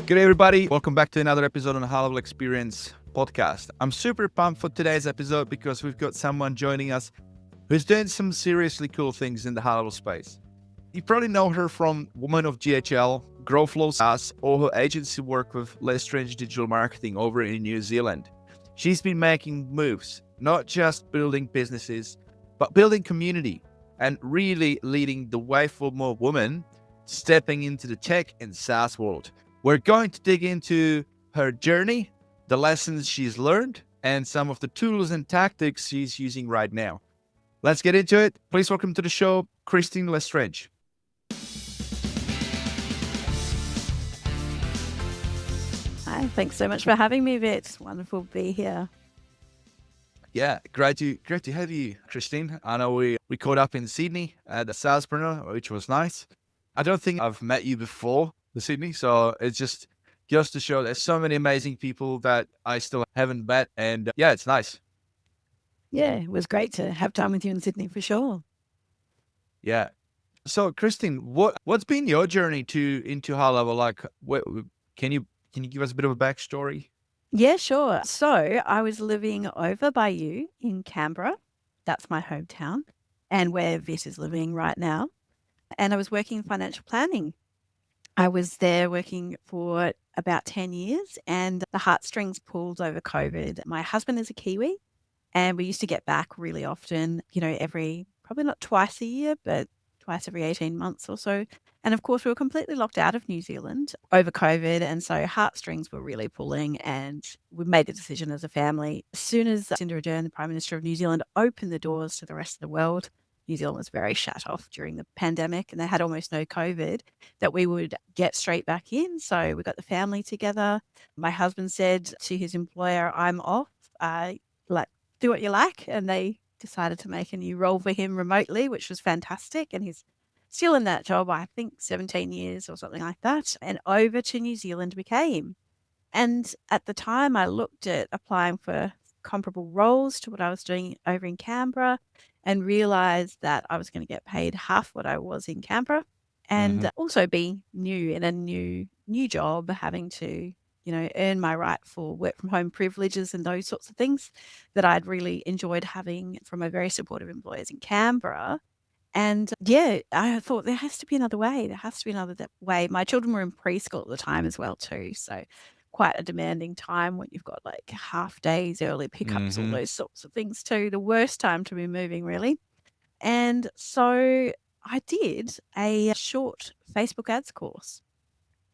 Good day, everybody. Welcome back to another episode on the HighLevel Experience Podcast. I'm super pumped for today's episode because we've got someone joining us who's doing some seriously cool things in the high-level space. You probably know her from Woman of GHL, Growflow SaaS, or her agency work with Lestrange Digital Marketing over in New Zealand. She's been making moves, not just building businesses, but building community and really leading the way for more women stepping into the tech and SaaS world. We're going to dig into her journey, the lessons she's learned, and some of the tools and tactics she's using right now. Let's get into it. Please welcome to the show, Kristine Lestrange. Hi, thanks so much for having me, Vit. It's wonderful to be here. Yeah, great to have you, Kristine. I know we caught up in Sydney at the Salespreneur, which was nice. I don't think I've met you before the Sydney, so it's just to show there's so many amazing people that I still haven't met, and yeah, it's nice. Yeah, it was great to have time with you in Sydney for sure. Yeah. So, Kristine, what's been your journey into HighLevel? Like, can you give us a bit of a backstory? Yeah, sure. So I was living over by you in Canberra. That's my hometown, and where Vit is living right now. And I was working in financial planning. I was there working for about 10 years, and the heartstrings pulled over COVID. My husband is a Kiwi, and we used to get back really often, probably not twice a year, but twice every 18 months or so. And of course, we were completely locked out of New Zealand over COVID. And so heartstrings were really pulling. And we made the decision as a family. As soon as Jacinda Ardern, the Prime Minister of New Zealand, opened the doors to the rest of the world, New Zealand was very shut off during the pandemic and they had almost no COVID, that we would get straight back in. So we got the family together. My husband said to his employer, I'm off. Do what you like. And they decided to make a new role for him remotely, which was fantastic. And he's still in that job, I think 17 years or something like that. And over to New Zealand we came. And at the time I looked at applying for comparable roles to what I was doing over in Canberra and realized that I was going to get paid half what I was in Canberra and also be new in a new job, having to earn my right for work from home privileges and those sorts of things that I'd really enjoyed having from my very supportive employers in Canberra. And yeah, I thought there has to be another way. There has to be another way. My children were in preschool at the time as well too. So quite a demanding time when you've got like half days, early pickups, all those sorts of things too. The worst time to be moving really. And so I did a short Facebook ads course.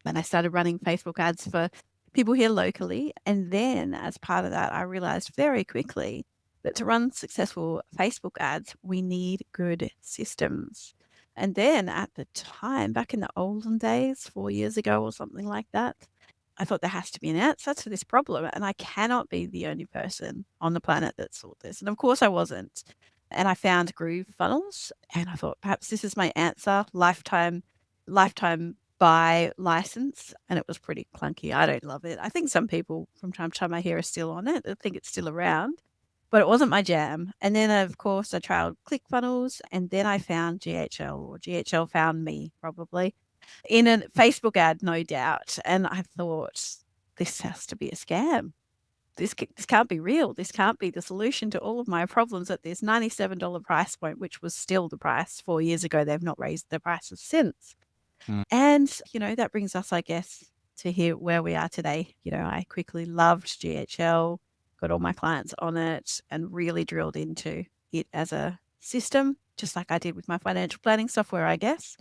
And I started running Facebook ads for people here locally. And then as part of that, I realized very quickly that to run successful Facebook ads, we need good systems. And then at the time, back in the olden days, 4 years ago or something like that, I thought there has to be an answer to this problem. And I cannot be the only person on the planet that saw this. And of course I wasn't. And I found Groove Funnels and I thought perhaps this is my answer, lifetime buy license, and it was pretty clunky. I don't love it. I think some people from time to time I hear are still on it. I think it's still around, but it wasn't my jam. And then of course I tried ClickFunnels and then I found GHL, or GHL found me probably in a Facebook ad, no doubt. And I thought this has to be a scam. This can't be real. This can't be the solution to all of my problems at this $97 price point, which was still the price 4 years ago. They've not raised their prices since. And, that brings us, I guess, to here where we are today. I quickly loved GHL, got all my clients on it and really drilled into it as a system, just like I did with my financial planning software, I guess.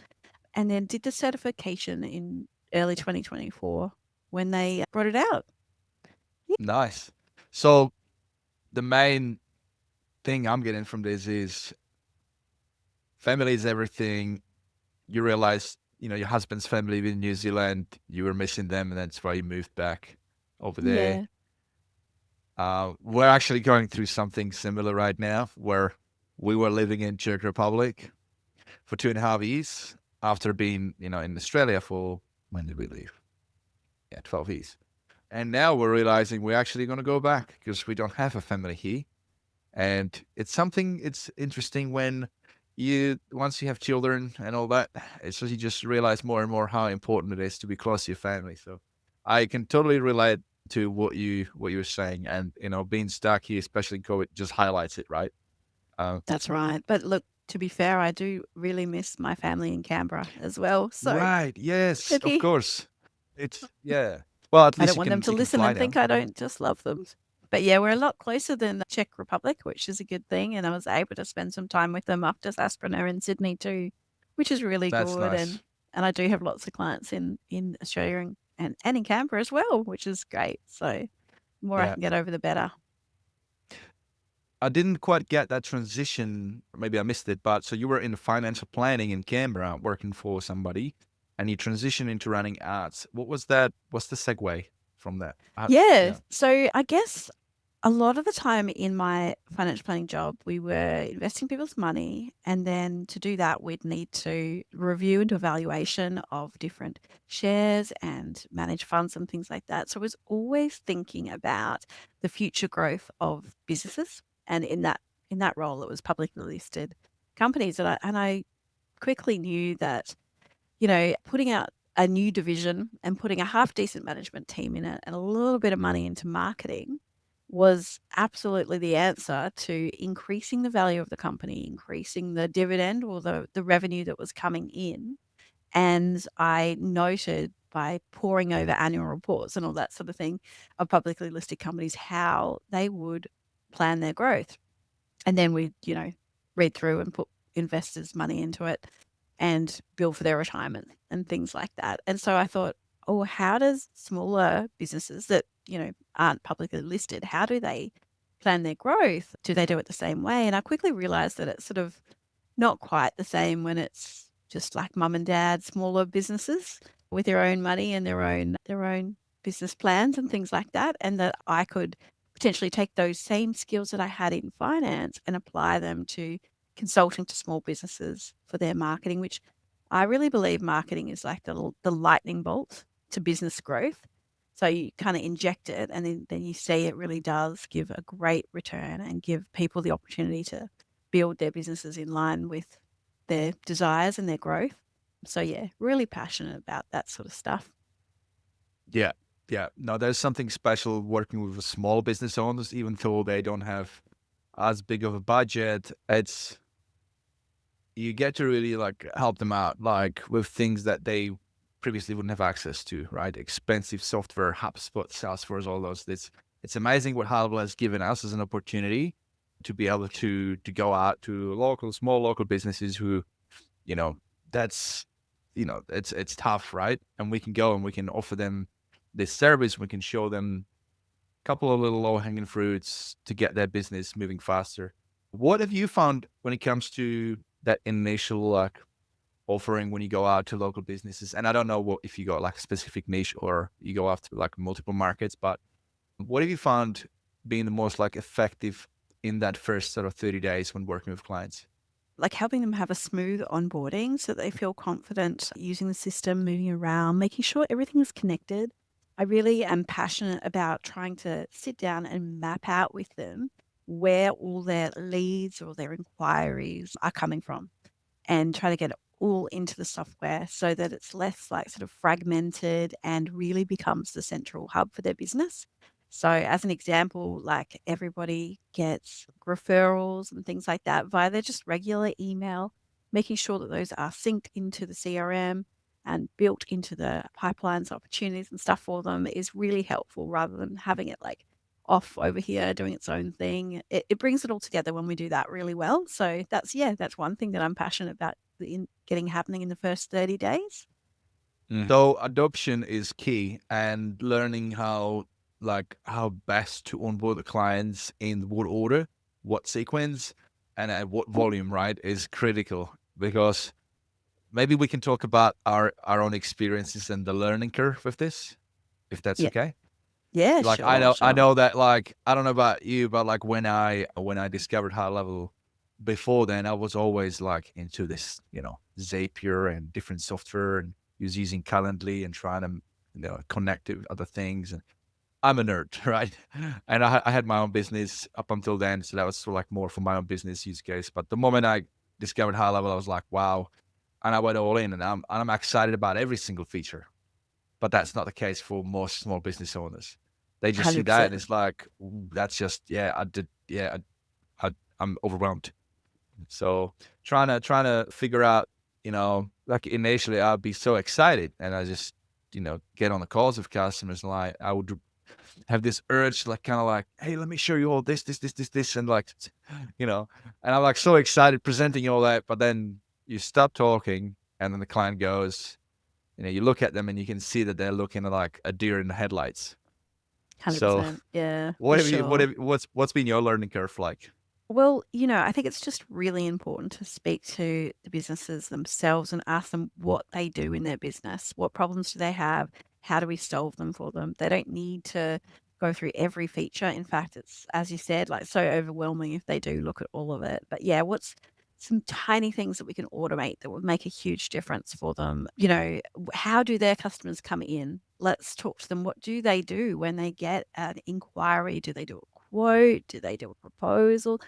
And then did the certification in early 2024 when they brought it out. Yeah. Nice. So the main thing I'm getting from this is family is everything. You realize your husband's family in New Zealand, you were missing them, and that's why you moved back over there. Yeah. We're actually going through something similar right now, where we were living in Czech Republic for 2.5 years after being, in Australia for, when did we leave? Yeah, 12 years. And now we're realizing we're actually going to go back because we don't have a family here. And it's interesting when once you have children and all that, it's just you just realize more and more how important it is to be close to your family. So I can totally relate to what you're saying, and being stuck here, especially COVID, just highlights it, right? Uh, That's right. But look, to be fair, I do really miss my family in Canberra as well. So right. Yes, of tricky. course. It's yeah. Well, at I least don't you want them can to you can listen fly and now. think I don't just love them. But yeah, we're a lot closer than the Czech Republic, which is a good thing. And I was able to spend some time with them up to Asprena in Sydney too, which is really That's good. nice. And I do have lots of clients in Australia and in Canberra as well, which is great. So the more I Yeah. can get over, the better. I didn't quite get that transition. Maybe I missed it, but so you were in financial planning in Canberra working for somebody and you transitioned into running ads. What was that? What's the segue from that? Yeah. Yeah, So I guess a lot of the time in my financial planning job, we were investing people's money. And then to do that, we'd need to review and do evaluation of different shares and manage funds and things like that. So I was always thinking about the future growth of businesses. And in that role, it was publicly listed companies. And I quickly knew that putting out a new division and putting a half decent management team in it and a little bit of money into marketing was absolutely the answer to increasing the value of the company, increasing the dividend or the revenue that was coming in. And I noted by poring over annual reports and all that sort of thing of publicly listed companies how they would plan their growth. And then we, read through and put investors' money into it and bill for their retirement and things like that. And so I thought, oh, how does smaller businesses that, aren't publicly listed, how do they plan their growth? Do they do it the same way? And I quickly realized that it's sort of not quite the same when it's just like mum and dad, smaller businesses with their own money and their own business plans and things like that. And that I could potentially take those same skills that I had in finance and apply them to consulting to small businesses for their marketing, which I really believe marketing is like the lightning bolt to business growth. So you kind of inject it and then you see it really does give a great return and give people the opportunity to build their businesses in line with their desires and their growth. So yeah, really passionate about that sort of stuff. yeah, yeah. No, there's something special working with small business owners, even though they don't have as big of a budget. It's you get to really like help them out, like with things that they previously wouldn't have access to, right? Expensive software, HubSpot, Salesforce, all those. It's amazing what HighLevel has given us as an opportunity to be able to go out to small local businesses who, you know, that's it's tough, right? And we can go and we can offer them this service. We can show them a couple of little low hanging fruits to get their business moving faster. What have you found when it comes to that initial like offering when you go out to local businesses? And I don't know what if you got like a specific niche or you go after like multiple markets, but what have you found being the most like effective in that first sort of 30 days when working with clients? Like helping them have a smooth onboarding so that they feel confident using the system, moving around, making sure everything is connected. I really am passionate about trying to sit down and map out with them where all their leads or their inquiries are coming from and try to get it all into the software so that it's less like sort of fragmented and really becomes the central hub for their business. So, as an example, like everybody gets referrals and things like that via their just regular email, making sure that those are synced into the CRM and built into the pipelines, opportunities, and stuff for them is really helpful rather than having it like off over here doing its own thing. It brings it all together when we do that really well. So that's one thing that I'm passionate about in getting happening in the first 30 days. So adoption is key, and learning how best to onboard the clients in what order, what sequence, and at what volume, right, is critical. Because maybe we can talk about our own experiences and the learning curve with this, if that's Yeah. okay. Yeah, Like sure, I sure. know that like I don't know about you, but like when I discovered high level before then, I was always like into this, Zapier and different software and was using Calendly and trying to connect to other things. And I'm a nerd, right? And I had my own business up until then, so that was sort of like more for my own business use case. But the moment I discovered high level, I was like, wow, and I went all in, and I'm excited about every single feature. But that's not the case for most small business owners. They just see that and 100%. it's like, "Ooh, that's just, yeah, I'm overwhelmed." So trying to figure out, like initially I'd be so excited and I just, get on the calls with customers and like I would have this urge, like kind of like, hey, let me show you all this, and like, and I'm like so excited presenting all that, but then you stop talking, and then the client goes, you look at them and you can see that they're looking like a deer in the headlights. So, 100%. Yeah, for what have you, sure. what's been your learning curve like? Well, I think it's just really important to speak to the businesses themselves and ask them what they do in their business. What problems do they have? How do we solve them for them? They don't need to go through every feature. In fact, it's, as you said, like so overwhelming if they do look at all of it. But yeah, what's some tiny things that we can automate that would make a huge difference for them? How do their customers come in? Let's talk to them. What do they do when they get an inquiry? Do they do a quote? Do they do a proposal?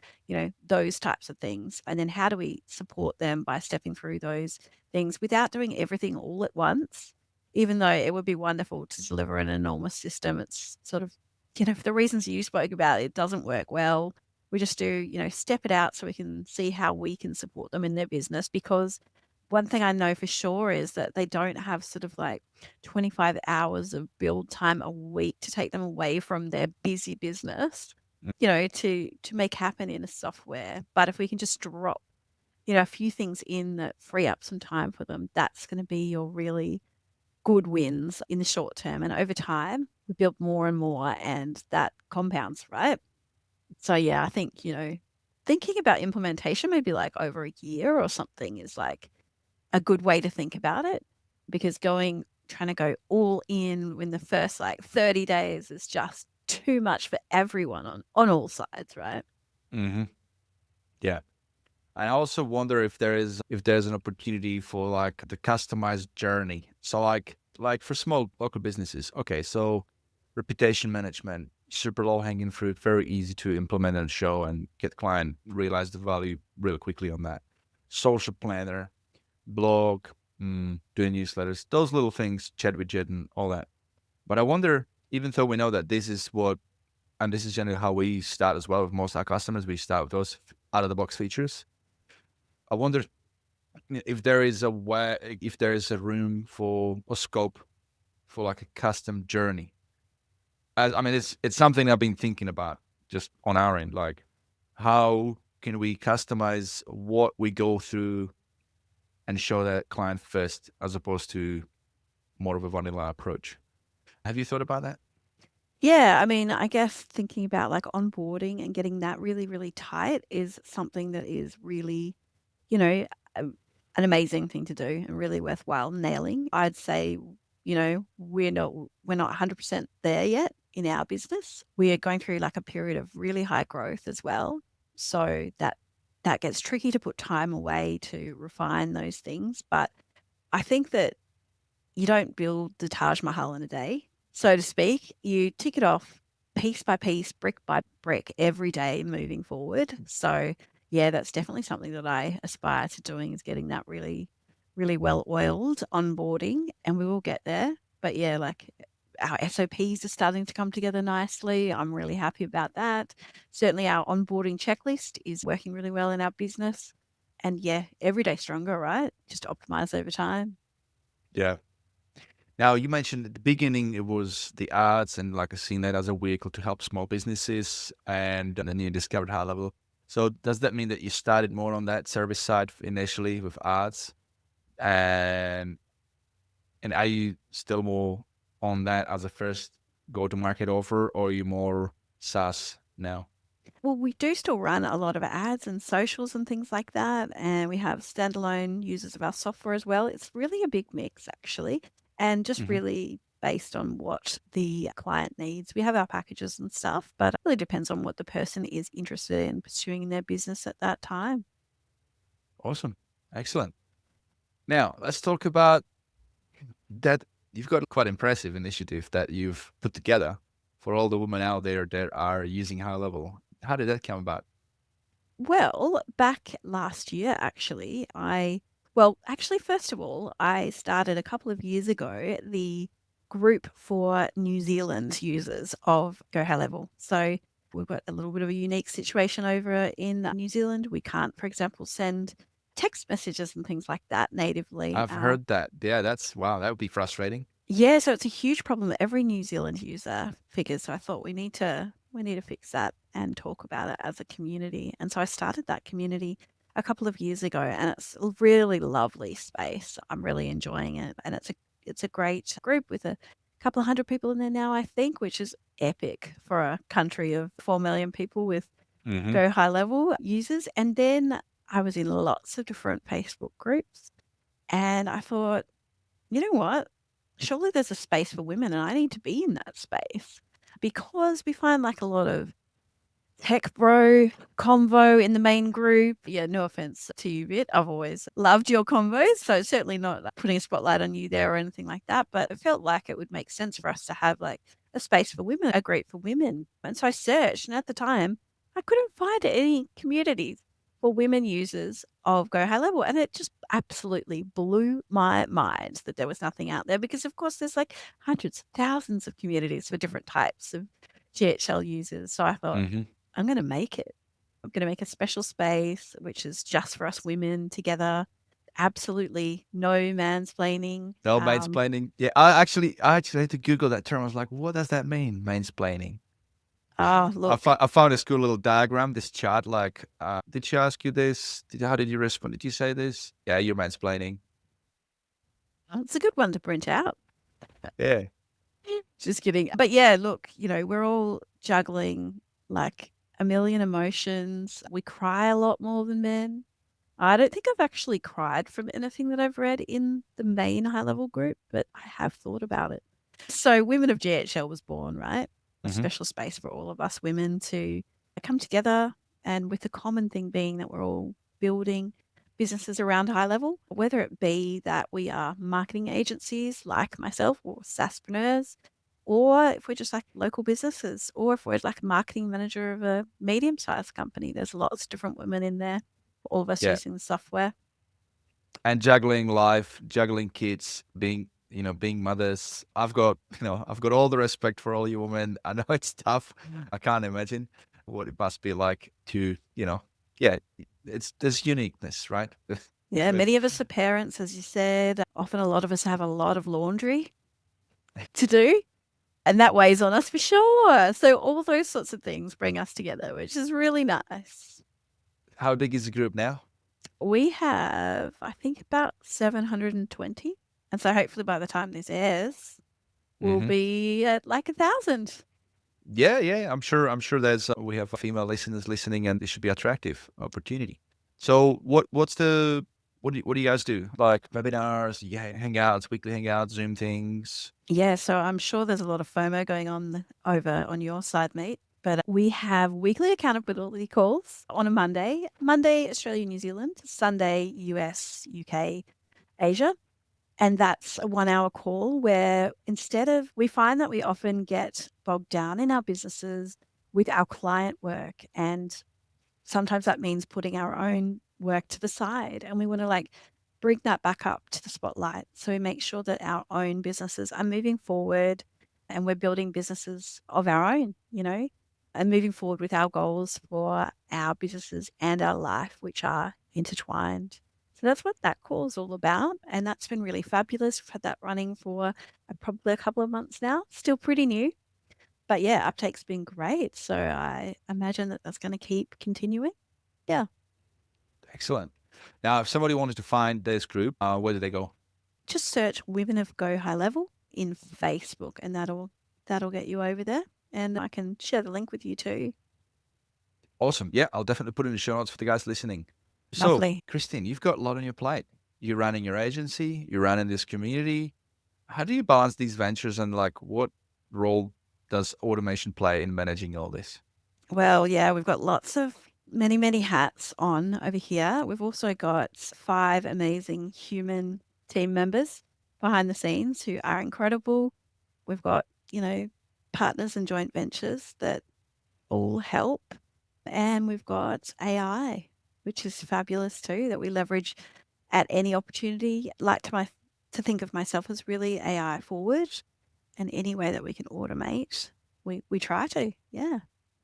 Those types of things. And then how do we support them by stepping through those things without doing everything all at once? Even though it would be wonderful to deliver an enormous system, it's sort of, for the reasons you spoke about, it doesn't work well. We just do, step it out so we can see how we can support them in their business. Because one thing I know for sure is that they don't have sort of like 25 hours of build time a week to take them away from their busy business, Mm. to make happen in a software. But if we can just drop, a few things in that free up some time for them, that's going to be your really good wins in the short term. And over time, we build more and more, and that compounds, right? So yeah, I think, thinking about implementation maybe like over a year or something is like a good way to think about it, because trying to go all in the first like 30 days is just too much for everyone on all sides, right? Hmm. Yeah. I also wonder if there's an opportunity for like the customized journey. So like for small local businesses, okay, so reputation management, super low hanging fruit, very easy to implement and show and get client realize the value real quickly on that. Social planner, blog, doing newsletters, those little things, chat widget and all that. But I wonder, even though we know that and this is generally how we start as well with most of our customers, we start with those out of the box features. I wonder if there is a way, if there is a room for or scope for like a custom journey. I mean, it's something I've been thinking about just on our end. Like, how can we customize what we go through and show that client first, as opposed to more of a vanilla approach? Have you thought about that? Yeah, I mean, I guess thinking about like onboarding and getting that really, really tight is something that is really, you know, an amazing thing to do and really worthwhile nailing. I'd say, we're not 100% there yet in our business. We are going through like a period of really high growth as well. So that gets tricky to put time away to refine those things. But I think that you don't build the Taj Mahal in a day, so to speak. You tick it off piece by piece, brick by brick, every day moving forward. So, yeah, that's definitely something that I aspire to doing, is getting that really, really well oiled onboarding, and we will get there. But yeah, like our SOPs are starting to come together nicely. I'm really happy about that. Certainly, our onboarding checklist is working really well in our business. And yeah, every day stronger, right? Just optimize over time. Yeah. Now, you mentioned at the beginning it was the ads and like seeing that as a vehicle to help small businesses, and then you discovered high level. So does that mean that you started more on that service side initially with ads, and are you still more on that as a first go to market offer, or are you more SaaS now? Well, we do still run a lot of ads and socials and things like that. And we have standalone users of our software as well. It's really a big mix, actually, and just Hmm. really based on what the client needs. We have our packages and stuff, but it really depends on what the person is interested in pursuing in their business at that time. Awesome. Excellent. Now let's talk about that. You've got a quite impressive initiative that you've put together for all the women out there that are using high level. How did that come about? Well, back last year, actually, first of all, I started a couple of years ago group for New Zealand users of Go High Level. So we've got a little bit of a unique situation over in New Zealand. We can't, for example, send text messages and things like that natively. I've heard that. Yeah, wow, that would be frustrating. Yeah, so it's a huge problem that every New Zealand user figures. So I thought we need to fix that and talk about it as a community. And so I started that community a couple of years ago, and it's a really lovely space. I'm really enjoying it, and it's a great group with a couple of hundred people in there now, I think, which is epic for a country of 4 million people with Go High Level users. And then I was in lots of different Facebook groups, and I thought, you know what? Surely there's a space for women, and I need to be in that space, because we find like a lot of tech bro convo in the main group. Yeah, no offense to you, Bit. I've always loved your convos, so certainly not like putting a spotlight on you there or anything like that. But it felt like it would make sense for us to have like a space for women, a group for women. And so I searched, and at the time, I couldn't find any communities for women users of Go High Level. And it just absolutely blew my mind that there was nothing out there, because, of course, there's like hundreds, thousands of communities for different types of GHL users. So I thought, I'm going to make it. I'm going to make a special space, which is just for us women together. Absolutely no mansplaining. No mansplaining. Yeah, I actually had to Google that term. I was like, what does that mean, mansplaining? Look. I found this cool little diagram, this chart. Like, did she ask you this? How did you respond? Did you say this? Yeah, you're mansplaining. It's a good one to print out. Yeah. Just kidding. But yeah, look, we're all juggling like a million emotions. We cry a lot more than men. I don't think I've actually cried from anything that I've read in the main high level group, but I have thought about it. So Women of GHL was born, right? A special space for all of us women to come together, and with the common thing being that we're all building businesses around high level, whether it be that we are marketing agencies like myself or SaaSpreneurs, or if we're just like local businesses, or if we're like a marketing manager of a medium-sized company. There's lots of different women in there, all of us using the software. And juggling life, juggling kids, being mothers. I've got all the respect for all you women. I know it's tough. I can't imagine what it must be like to, there's uniqueness, right? Yeah, many of us are parents, as you said. Often a lot of us have a lot of laundry to do, and that weighs on us for sure. So all those sorts of things bring us together, which is really nice. How big is the group now? We have, I think, about 720. And so hopefully by the time this airs, we'll be at like 1,000. Yeah. I'm sure we have female listeners listening, and this should be attractive opportunity. So what do you guys do? Like webinars, hangouts, weekly hangouts, Zoom things? Yeah, so I'm sure there's a lot of FOMO going on over on your side, mate. But we have weekly accountability calls on a Monday, Australia, New Zealand, Sunday, US, UK, Asia. And that's a 1 hour call where we find that we often get bogged down in our businesses with our client work. And sometimes that means putting our own work to the side. And we want to bring that back up to the spotlight. So we make sure that our own businesses are moving forward, and we're building businesses of our own, and moving forward with our goals for our businesses and our life, which are intertwined. So that's what that call is all about. And that's been really fabulous. We've had that running for probably a couple of months now, still pretty new. But yeah, uptake's been great. So I imagine that that's going to keep continuing. Yeah. Excellent. Now, if somebody wanted to find this group, where do they go? Just search Women of Go High Level in Facebook, and that'll get you over there. And I can share the link with you too. Awesome. Yeah, I'll definitely put it in the show notes for the guys listening. Lovely. So, Kristine, you've got a lot on your plate. You're running your agency, you're running this community. How do you balance these ventures, and what role does automation play in managing all this? Well, yeah, we've got many, many hats on over here. We've also got 5 amazing human team members behind the scenes who are incredible. We've got, partners and joint ventures that all help. And we've got AI, which is fabulous too, that we leverage at any opportunity. I like to think of myself as really AI forward. and any way that we can automate, we try to. Yeah.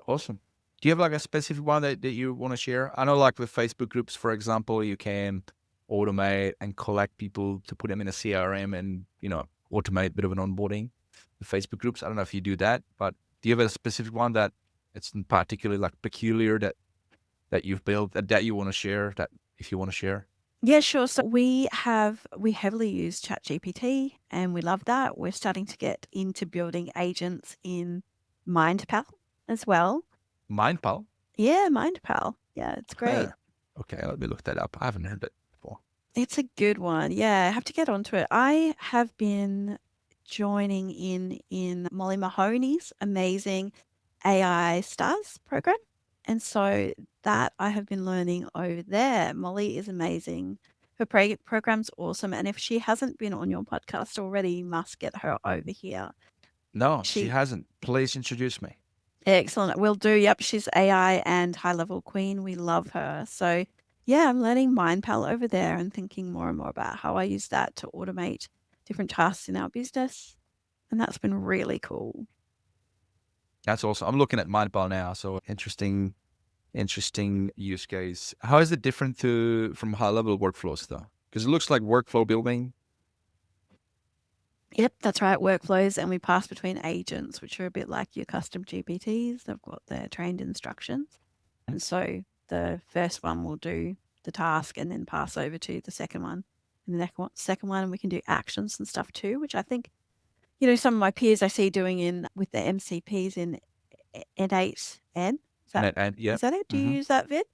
Awesome. Do you have like a specific one that you want to share? I know like with Facebook groups, for example, you can automate and collect people to put them in a CRM and, automate a bit of an onboarding with Facebook groups. I don't know if you do that, but do you have a specific one that it's particularly like peculiar that you've built that you want to share, that if you want to share? Yeah, sure. So we heavily use ChatGPT and we love that. We're starting to get into building agents in MindPal as well. Mindpal? Yeah, MindPal. Yeah, it's great. Huh. Okay, let me look that up. I haven't heard that before. It's a good one. Yeah, I have to get onto it. I have been joining in Molly Mahoney's amazing AI Stars program. And so that I have been learning over there. Molly is amazing. Her program's awesome. And if she hasn't been on your podcast already, you must get her over here. No, she She hasn't. Please introduce me. Excellent. Will do. Yep, she's AI and high level queen. We love her. So yeah, I'm learning MindPal over there and thinking more and more about how I use that to automate different tasks in our business. And that's been really cool. That's awesome. I'm looking at Mindpal now. So interesting use case. How is it different from high level workflows though? Because it looks like workflow building. Yep, that's right. Workflows, and we pass between agents, which are a bit like your custom GPTs. They've got their trained instructions. And so the first one will do the task and then pass over to the second one. And the second one, we can do actions and stuff too, which I think, some of my peers I see doing with the MCPs in N8N. Yeah. Is that it? Do you Hmm. use that, Vid?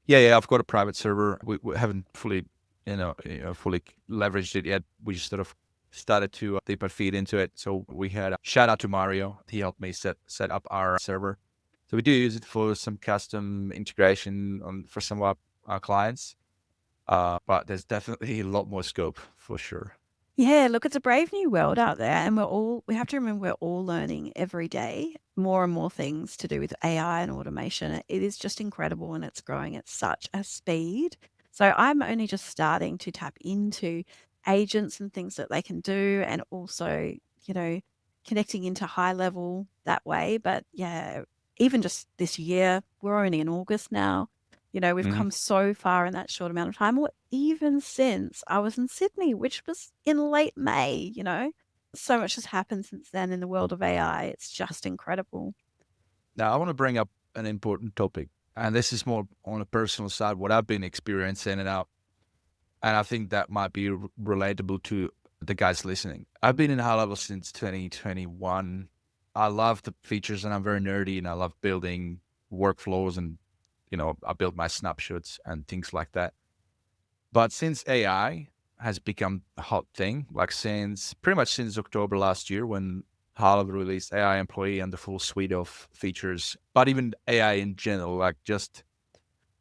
Yeah. I've got a private server. We haven't fully, fully leveraged it yet. We just sort of started to dip our feet into it. So we had shout out to Mario. He helped me set up our server. So we do use it for some custom integration for some of our clients. But there's definitely a lot more scope for sure. Yeah, look, it's a brave new world out there, and we have to remember we're all learning every day more and more things to do with AI and automation. It is just incredible and it's growing at such a speed. So I'm only just starting to tap into agents and things that they can do, and also, connecting into high level that way. But yeah, even just this year, we're only in August now. We've Mhm. come so far in that short amount of time, or even since I was in Sydney, which was in late May. So much has happened since then in the world of AI. It's just incredible. Now, I want to bring up an important topic, and this is more on a personal side, what I've been experiencing, and I think that might be relatable to the guys listening. I've been in high level since 2021. I love the features, and I'm very nerdy, and I love building workflows, and I build my snapshots and things like that. But since AI has become a hot thing, like pretty much since October last year when HighLevel released AI Employee and the full suite of features, but even AI in general, like just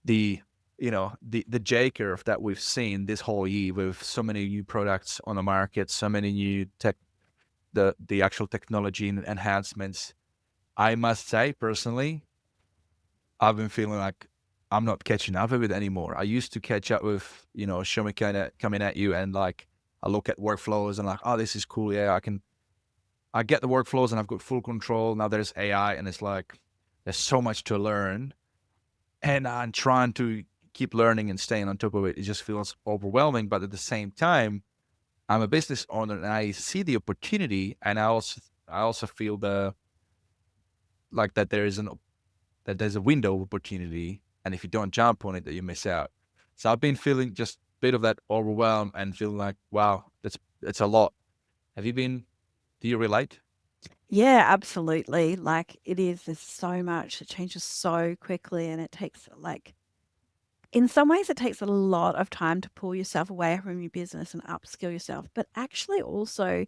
the the J curve that we've seen this whole year with so many new products on the market, so many new the actual technology and enhancements. I must say personally, I've been feeling like I'm not catching up with it anymore. I used to catch up with, show me kind of coming at you and like I look at workflows and like, oh, this is cool. Yeah, I get the workflows and I've got full control. Now there's AI and it's like, there's so much to learn and I'm trying to keep learning and staying on top of it. It just feels overwhelming. But at the same time, I'm a business owner and I see the opportunity and I also feel like that there's a window of opportunity, and if you don't jump on it, that you miss out. So I've been feeling just a bit of that overwhelm and feeling like, wow, that's a lot. Have you been? Do you relate? Yeah, absolutely. Like it is, there's so much, it changes so quickly, and it takes in some ways, it takes a lot of time to pull yourself away from your business and upskill yourself, but actually also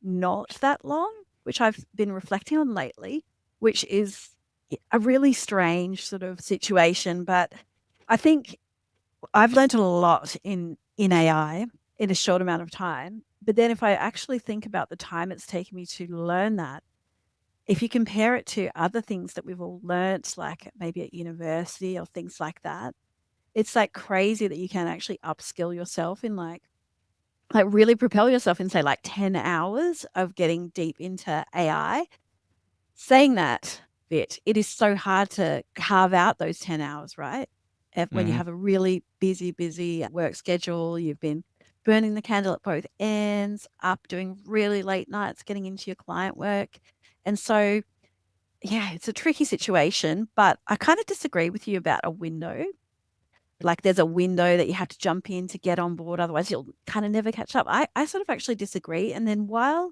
not that long, which I've been reflecting on lately, which is a really strange sort of situation. But I think I've learned a lot in AI in a short amount of time. But then if I actually think about the time it's taken me to learn that, if you compare it to other things that we've all learnt, like maybe at university or things like that, it's like crazy that you can actually upskill yourself in like like really propel yourself in, say, like 10 hours of getting deep into AI. Saying that bit, it is so hard to carve out those 10 hours, right? When you Hmm. have a really busy work schedule, you've been burning the candle at both ends, up doing really late nights, getting into your client work. And so, yeah, it's a tricky situation, but I kind of disagree with you about a window. Like there's a window that you have to jump in to get on board, otherwise you'll kind of never catch up. I sort of actually disagree. And then while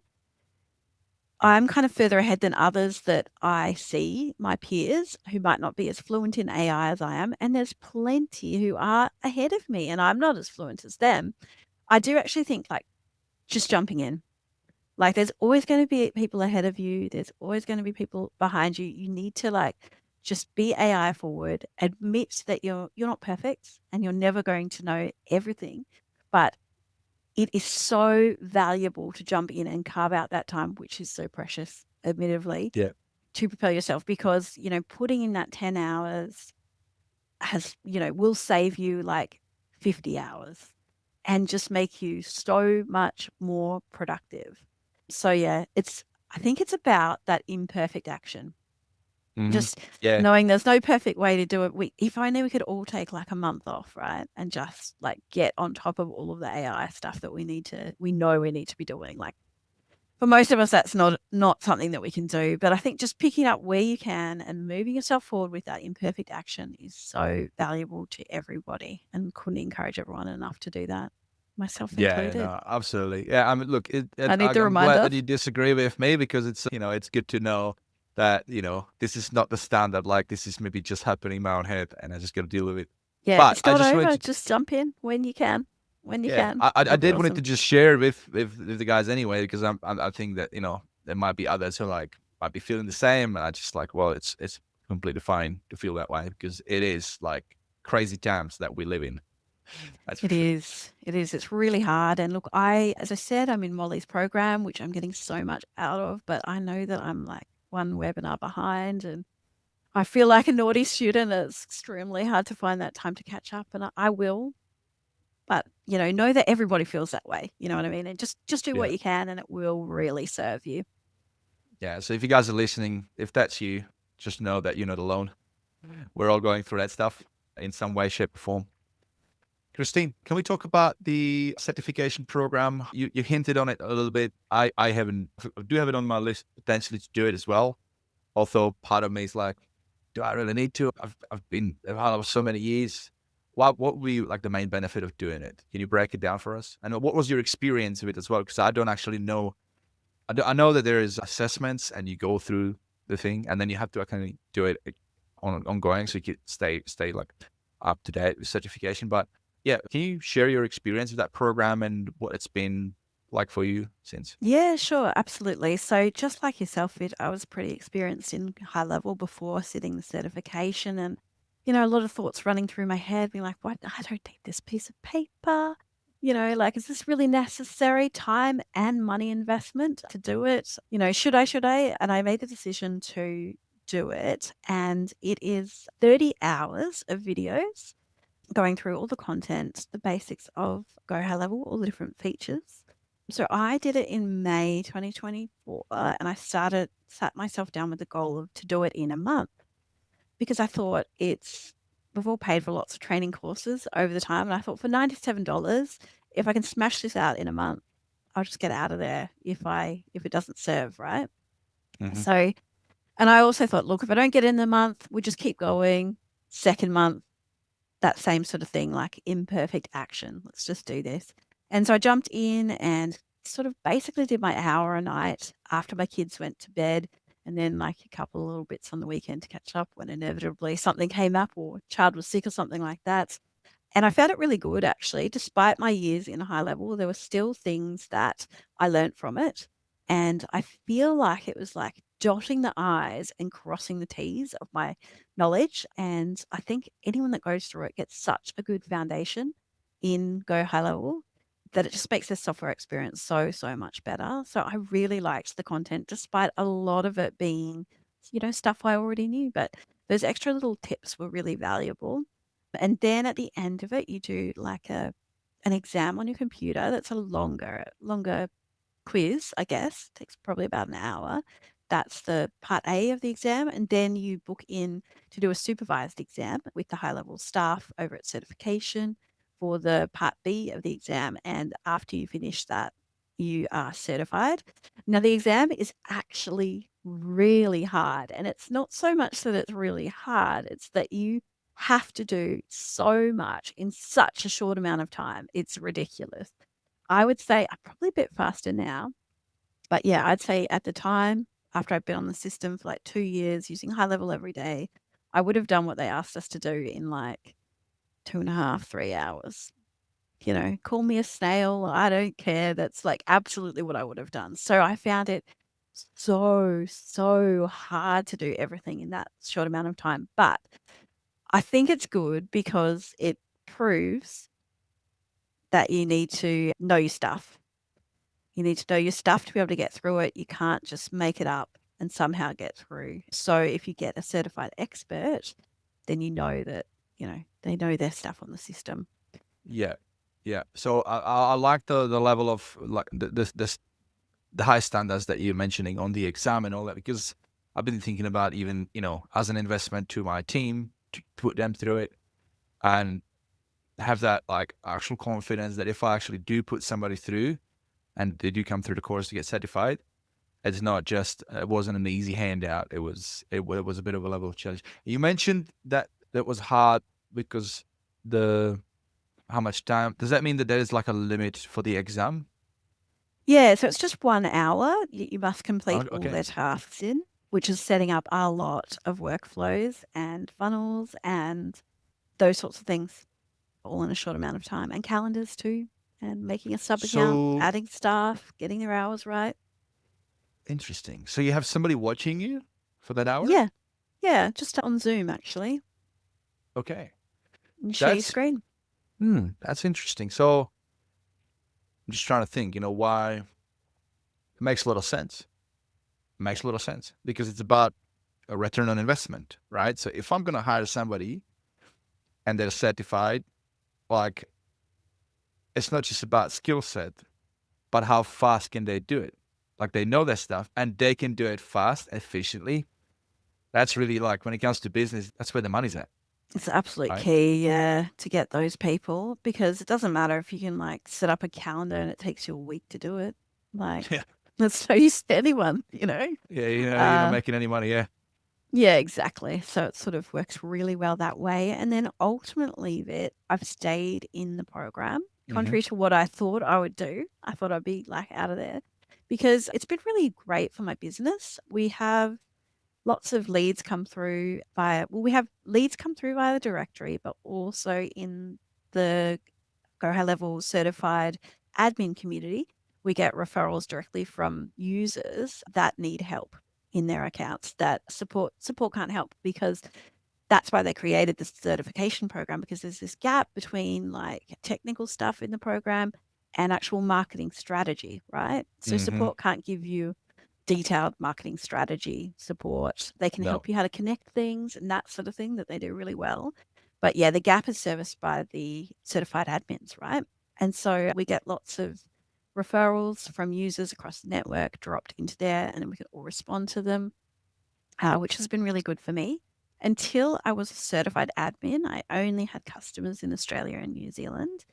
I'm kind of further ahead than others that I see, my peers who might not be as fluent in AI as I am, and there's plenty who are ahead of me and I'm not as fluent as them. I do actually think like just jumping in. Like there's always going to be people ahead of you. There's always going to be people behind you. You need to like just be AI forward, admit that you're not perfect and you're never going to know everything, but it is so valuable to jump in and carve out that time, which is so precious, admittedly, Yeah. to prepare yourself because, putting in that 10 hours will save you like 50 hours and just make you so much more productive. So yeah, I think it's about that imperfect action. Hmm. Just Yeah. knowing there's no perfect way to do it. If only we could all take like a month off, right? And just like get on top of all of the AI stuff that we know we need to be doing. Like for most of us, that's not something that we can do. But I think just picking up where you can and moving yourself forward with that imperfect action is so valuable to everybody, and couldn't encourage everyone enough to do that, myself Yeah, included. no, absolutely. Yeah, I mean, look, I need the I'm glad reminder. that you disagree with me because it's good to know that, this is not the standard. Like, this is maybe just happening in my own head and I just got to deal with it. Yeah, But it's I not just wanted over. to, Just jump in when you can. When you yeah, can. I It'll be did wanted to awesome. just share with the guys anyway, because I think that, there might be others who like might be feeling the same. And I just like, well, it's completely fine to feel that way because it is like crazy times that we live in. That's for It sure. is. It is. It's really hard. And look, as I said, I'm in Molly's program, which I'm getting so much out of, but I know that I'm like one webinar behind and I feel like a naughty student. It's extremely hard to find that time to catch up, and I will. But, know that everybody feels that way. You know what I mean? And just do what Yeah. you can and it will really serve you. Yeah. So if you guys are listening, if that's you, just know that you're not alone. We're all going through that stuff in some way, shape, or form. Kristine, can we talk about the certification program? You hinted on it a little bit. I do have it on my list potentially to do it as well. Although part of me is like, do I really need to? I've been around for so many years. What would be like the main benefit of doing it? Can you break it down for us? And what was your experience with it as well? Because I don't actually know. I know that there is assessments and you go through the thing and then you have to kind of do it ongoing so you can stay like up to date with certification. But yeah, can you share your experience with that program and what it's been like for you since? Yeah, sure, absolutely. So just like yourself, I was pretty experienced in high level before sitting the certification, and a lot of thoughts running through my head, being like, "What? I don't need this piece of paper." Like, is this really necessary? Time and money investment to do it. Should I? Should I? And I made the decision to do it, and it is 30 hours of videos going through all the content, the basics of Go High Level, all the different features. So I did it in May 2024, and I sat myself down with the goal to do it in a month because I thought we've all paid for lots of training courses over the time. And I thought for $97, if I can smash this out in a month, I'll just get out of there if it doesn't serve, right? Hmm. So, and I also thought, look, if I don't get in the month, we just keep going. Second month, that same sort of thing, like imperfect action. Let's just do this. And so I jumped in and sort of basically did my hour a night after my kids went to bed, and then like a couple of little bits on the weekend to catch up when inevitably something came up or child was sick or something like that. And I found it really good actually. Despite my years in high level, there were still things that I learned from it. And I feel like it was like dotting the I's and crossing the T's of my knowledge. And I think anyone that goes through it gets such a good foundation in Go High Level that it just makes their software experience so, so much better. So I really liked the content, despite a lot of it being, stuff I already knew. But those extra little tips were really valuable. And then at the end of it, you do like a an exam on your computer that's a longer quiz, I guess. Takes probably about an hour. That's the part A of the exam. And then you book in to do a supervised exam with the high level staff over at certification for the part B of the exam. And after you finish that, you are certified. Now, the exam is actually really hard. And it's not so much that it's really hard, it's that you have to do so much in such a short amount of time. It's ridiculous. I would say I'm probably a bit faster now, but yeah, I'd say at the time, after I'd been on the system for like 2 years using HighLevel every day, I would have done what they asked us to do in like 2.5, 3 hours. You know, call me a snail, I don't care. That's like absolutely what I would have done. So I found it so hard to do everything in that short amount of time. But I think it's good because it proves that you need to know your stuff. You need to know your stuff to be able to get through it. You can't just make it up and somehow get through. So if you get a certified expert, then you know that, they know their stuff on the system. Yeah, yeah. So I like the level of like the high standards that you're mentioning on the exam and all that, because I've been thinking about even, as an investment to my team to put them through it and have that like actual confidence that if I actually do put somebody through and they do come through the course to get certified, it's not just, it wasn't an easy handout. It was a bit of a level of challenge. You mentioned that was hard because how much time, does that mean that there is like a limit for the exam? Yeah, so it's just 1 hour. You must complete all Okay. their tasks in, which is setting up a lot of workflows and funnels and those sorts of things all in a short amount of time, and calendars too, and making a sub account, So adding staff, getting their hours right. interesting. So you have somebody watching you for that hour? Yeah, yeah, just on Zoom actually, Okay. and share your That's screen. that's interesting. So I'm just trying to think, why it makes a lot of sense. It makes a lot of sense because it's about a return on investment, right? So if I'm gonna hire somebody and they're certified, like it's not just about skill set, but how fast can they do it? Like they know their stuff and they can do it fast, efficiently. That's really like when it comes to business, that's where the money's at, It's the absolute right? key, yeah, to get those people, because it doesn't matter if you can like set up a calendar and it takes you a week to do it. Yeah. Like, that's no use to anyone, you know? Yeah, you're not Uh, making any money. Yeah. yeah, exactly. So it sort of works really well that way. And then ultimately, that I've stayed in the program, Mm-hmm. contrary to what I thought I would do. I thought I'd be like out of there because it's been really great for my business. We have lots of leads come through we have leads come through via the directory, but also in the Go High Level certified admin community, we get referrals directly from users that need help in their accounts that support can't help, because that's why they created the certification program, because there's this gap between like technical stuff in the program and actual marketing strategy, right? So Mm-hmm. support can't give you detailed marketing strategy support. They can No. help you how to connect things and that sort of thing that they do really well. But yeah, the gap is serviced by the certified admins, right? And so we get lots of referrals from users across the network dropped into there, and then we can all respond to them, which has been really good for me. Until I was a certified admin, I only had customers in Australia and New Zealand,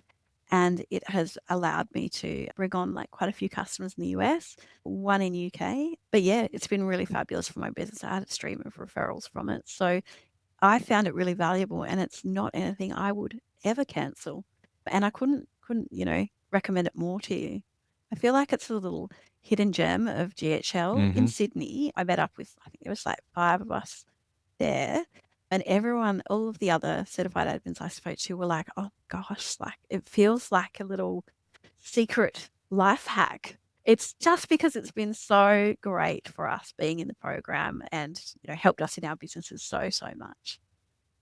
and it has allowed me to bring on like quite a few customers in the US, one in UK. But yeah, it's been really fabulous for my business. I had a stream of referrals from it. So I found it really valuable, and it's not anything I would ever cancel. And I couldn't, recommend it more to you. I feel like it's a little hidden gem of GHL in Mm-hmm. Sydney. I met up with, I think there was like 5 of us there. And everyone, all of the other certified admins I spoke to were like, oh gosh, like it feels like a little secret life hack. It's just because it's been so great for us being in the program and, helped us in our businesses so much.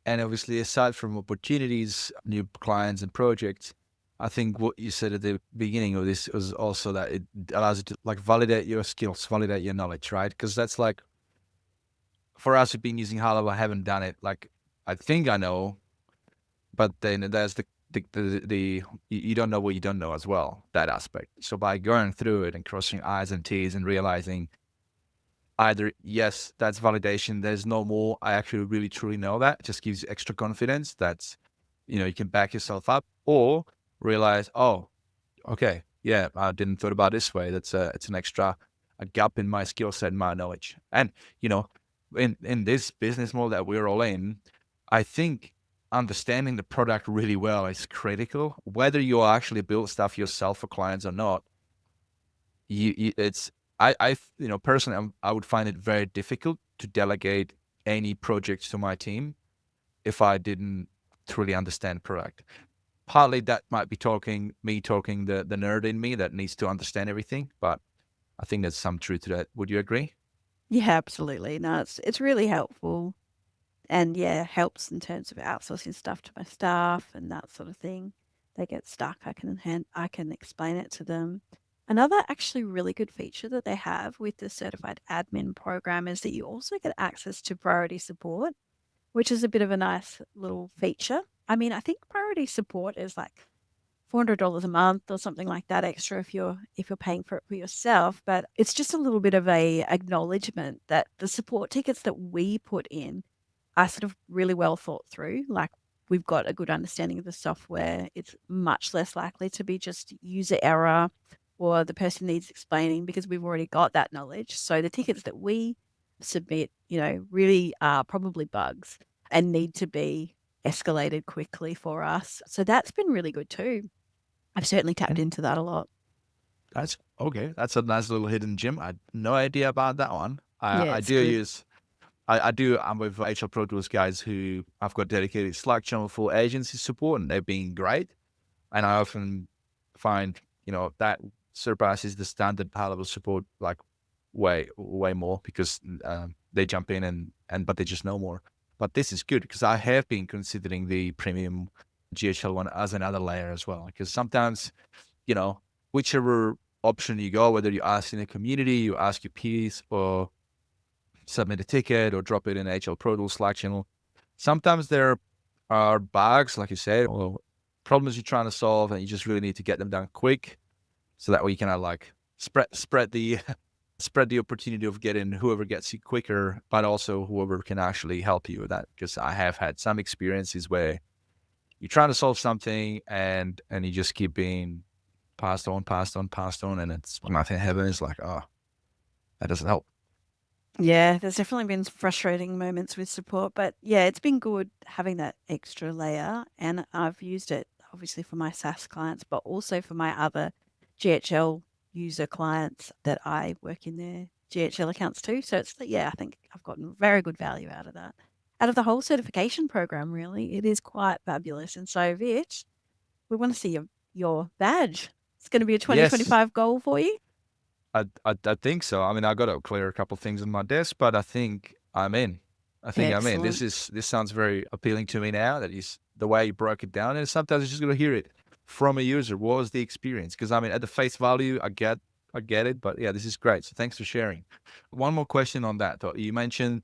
And obviously, aside from opportunities, new clients and projects, I think what you said at the beginning of this was also that it allows you to like validate your skills, validate your knowledge, right? Because that's like, for us, we've been using HighLevel, I haven't done it. Like, I think I know, but then there's you don't know what you don't know as well, that aspect. So by going through it and crossing I's and T's and realizing either, yes, that's validation, there's no more, I actually really truly know that, it just gives you extra confidence that, you can back yourself up, or realize, oh, okay, yeah, I didn't thought about it this way. It's an extra a gap in my skill set, my knowledge. And, you know, in this business model that we're all in, I think understanding the product really well is critical. Whether you actually build stuff yourself for clients or not, it's personally, I would find it very difficult to delegate any projects to my team if I didn't truly understand product. Partly that might be me talking the nerd in me that needs to understand everything, but I think there's some truth to that. Would you agree? Yeah, absolutely. No, it's really helpful. And yeah, helps in terms of outsourcing stuff to my staff and that sort of thing. They get stuck, I can explain it to them. Another actually really good feature that they have with the certified admin program is that you also get access to priority support, which is a bit of a nice little feature. I mean, I think priority support is like $400 a month or something like that extra if you're paying for it for yourself, but it's just a little bit of a acknowledgement that the support tickets that we put in are sort of really well thought through. Like, we've got a good understanding of the software. It's much less likely to be just user error or the person needs explaining because we've already got that knowledge. So the tickets that we submit, really are probably bugs and need to be escalated quickly for us. So that's been really good too. I've certainly tapped Mm, into that a lot. That's okay. That's a nice little hidden gem. I had no idea about that one. I, Yeah, I it's do good. use I'm with HL Pro Tools guys who I've got dedicated Slack channel for agency support, and they've been great. And I often find, that surpasses the standard high level support like way more because they jump in but they just know more. But this is good because I have been considering the premium GHL one as another layer as well. Because sometimes, you know, whichever option you go, whether you ask in a community, you ask your peers, or submit a ticket or drop it in HL Pro Tools Slack channel. Sometimes there are bugs, like you said, or problems you're trying to solve, and you just really need to get them done quick, so that way you can like spread the spread the opportunity of getting whoever gets you quicker, but also whoever can actually help you with that. Because I have had some experiences where you're trying to solve something and you just keep being passed on, and it's nothing happens. Like, oh, that doesn't help. Yeah, there's definitely been frustrating moments with support, but yeah, it's been good having that extra layer. And I've used it obviously for my SaaS clients, but also for my other GHL user clients that I work in their GHL accounts too. So yeah, I think I've gotten very good value out of that. Out of the whole certification program, really, it is quite fabulous. And so, Vitch, we want to see your badge. It's going to be a Yes, 2025 goal for you. I think so. I mean, I got to clear a couple of things on my desk, but I think I'm in. I think I'm in. Excellent. This sounds very appealing to me now. That is the way you broke it down, and sometimes you just got to hear it from a user. What was the experience? Because I mean, at the face value, I get it, but yeah, this is great. So thanks for sharing. One more question on that, though. You mentioned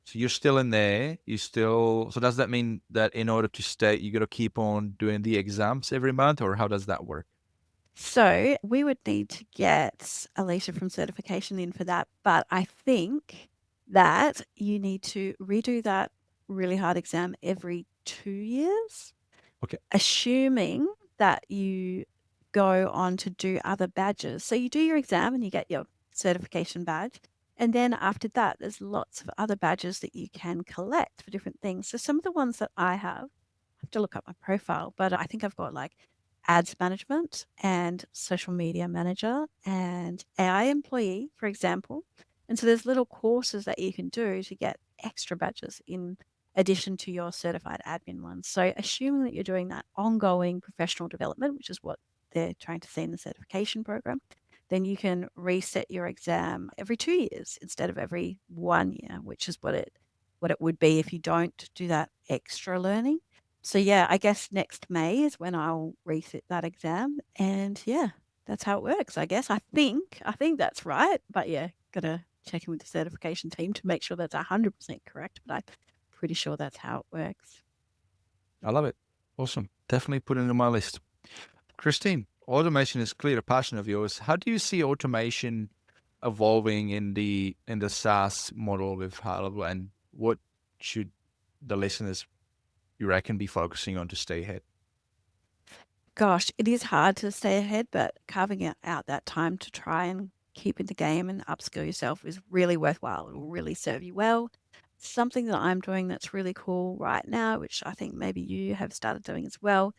so you're still in there. So does that mean that in order to stay, you got to keep on doing the exams every month, or how does that work? So we would need to get Alicia from certification in for that. But I think that you need to redo that really hard exam every 2 years, Okay. assuming that you go on to do other badges. So you do your exam and you get your certification badge. And then after that, there's lots of other badges that you can collect for different things. So some of the ones that I have to look up my profile, but I think I've got like ads management and social media manager and AI employee, for example. And so there's little courses that you can do to get extra badges in addition to your certified admin ones. So assuming that you're doing that ongoing professional development, which is what they're trying to see in the certification program, then you can reset your exam every 2 years instead of every 1 year, which is what it would be if you don't do that extra learning. So yeah, I guess next May is when I'll resit that exam, and yeah, that's how it works. I guess I think that's right, but yeah, gotta check in with the certification team to make sure that's 100% correct. But I'm pretty sure that's how it works. I love it. Awesome. definitely put it on my list. Kristine, automation is clearly a passion of yours. How do you see automation evolving in the SaaS model with HighLevel, and what should the listeners, you reckon, be focusing on to stay ahead? Gosh, it is hard to stay ahead, but carving out that time to try and keep in the game and upskill yourself is really worthwhile. It will really serve you well. Something that I'm doing that's really cool right now, which I think maybe you have started doing as well,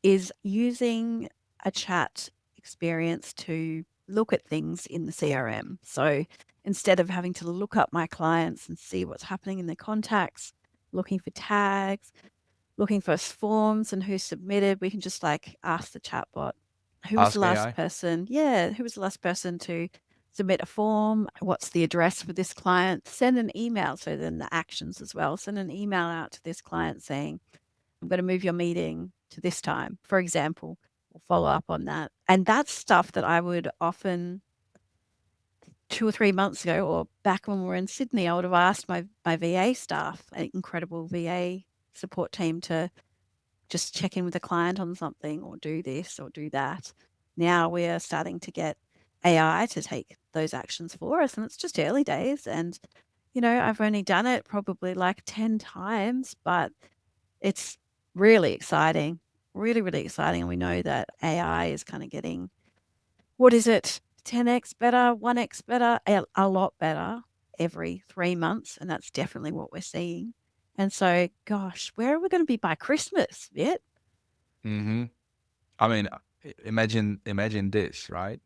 is using a chat experience to look at things in the CRM. So instead of having to look up my clients and see what's happening in their contacts, looking for tags, looking for forms and who submitted, we can just like ask the chatbot, who was the Ask last AI. person? Yeah, who was the last person to submit a form? What's the address for this client? Send an email. So then the actions as well. Send an email out to this client saying, I'm going to move your meeting to this time, for example. We'll follow up on that. And that's stuff that I would often 2 or 3 months ago, or back when we were in Sydney, I would have asked my VA staff, an incredible VA support team, to just check in with the client on something or do this or do that. Now we are starting to get AI to take those actions for us, and it's just early days. And, I've only done it probably like 10 times, but it's really exciting, really, really exciting. And we know that AI is kind of getting, what is it, 10x better, 1x better, a lot better every 3 months. And that's definitely what we're seeing. And so, gosh, where are we going to be by Christmas, Viet? Mm-hmm. I mean, imagine this, right?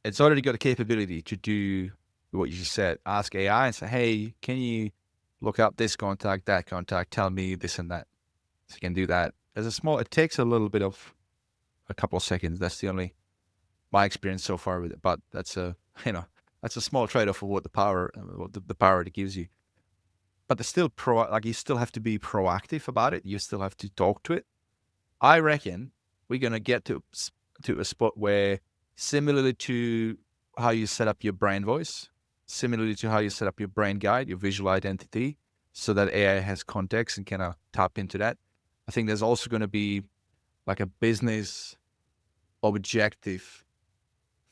It's already got the capability to do what you just said. Ask AI and say, hey, can you look up this contact, that contact, tell me this and that. So you can do that. It takes a little bit of a couple of seconds. That's the only, my experience so far with it. But that's that's a small trade-off for what the power it gives you. But there's still you still have to be proactive about it. You still have to talk to it. I reckon we're going to get to a spot where, similarly to how you set up your brain voice, similarly to how you set up your brain guide, your visual identity, so that AI has context and can tap into that, I think there's also going to be like a business objective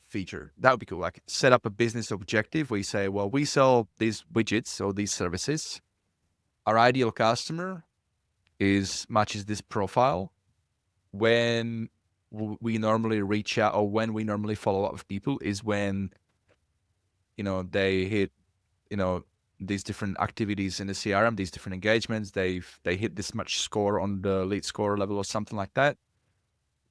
feature. That would be cool. Like set up a business objective where you say, well, we sell these widgets or these services. Our ideal customer matches this profile. When we normally reach out, or when we normally follow up with people, is when they hit these different activities in the CRM, these different engagements. They hit this much score on the lead score level or something like that.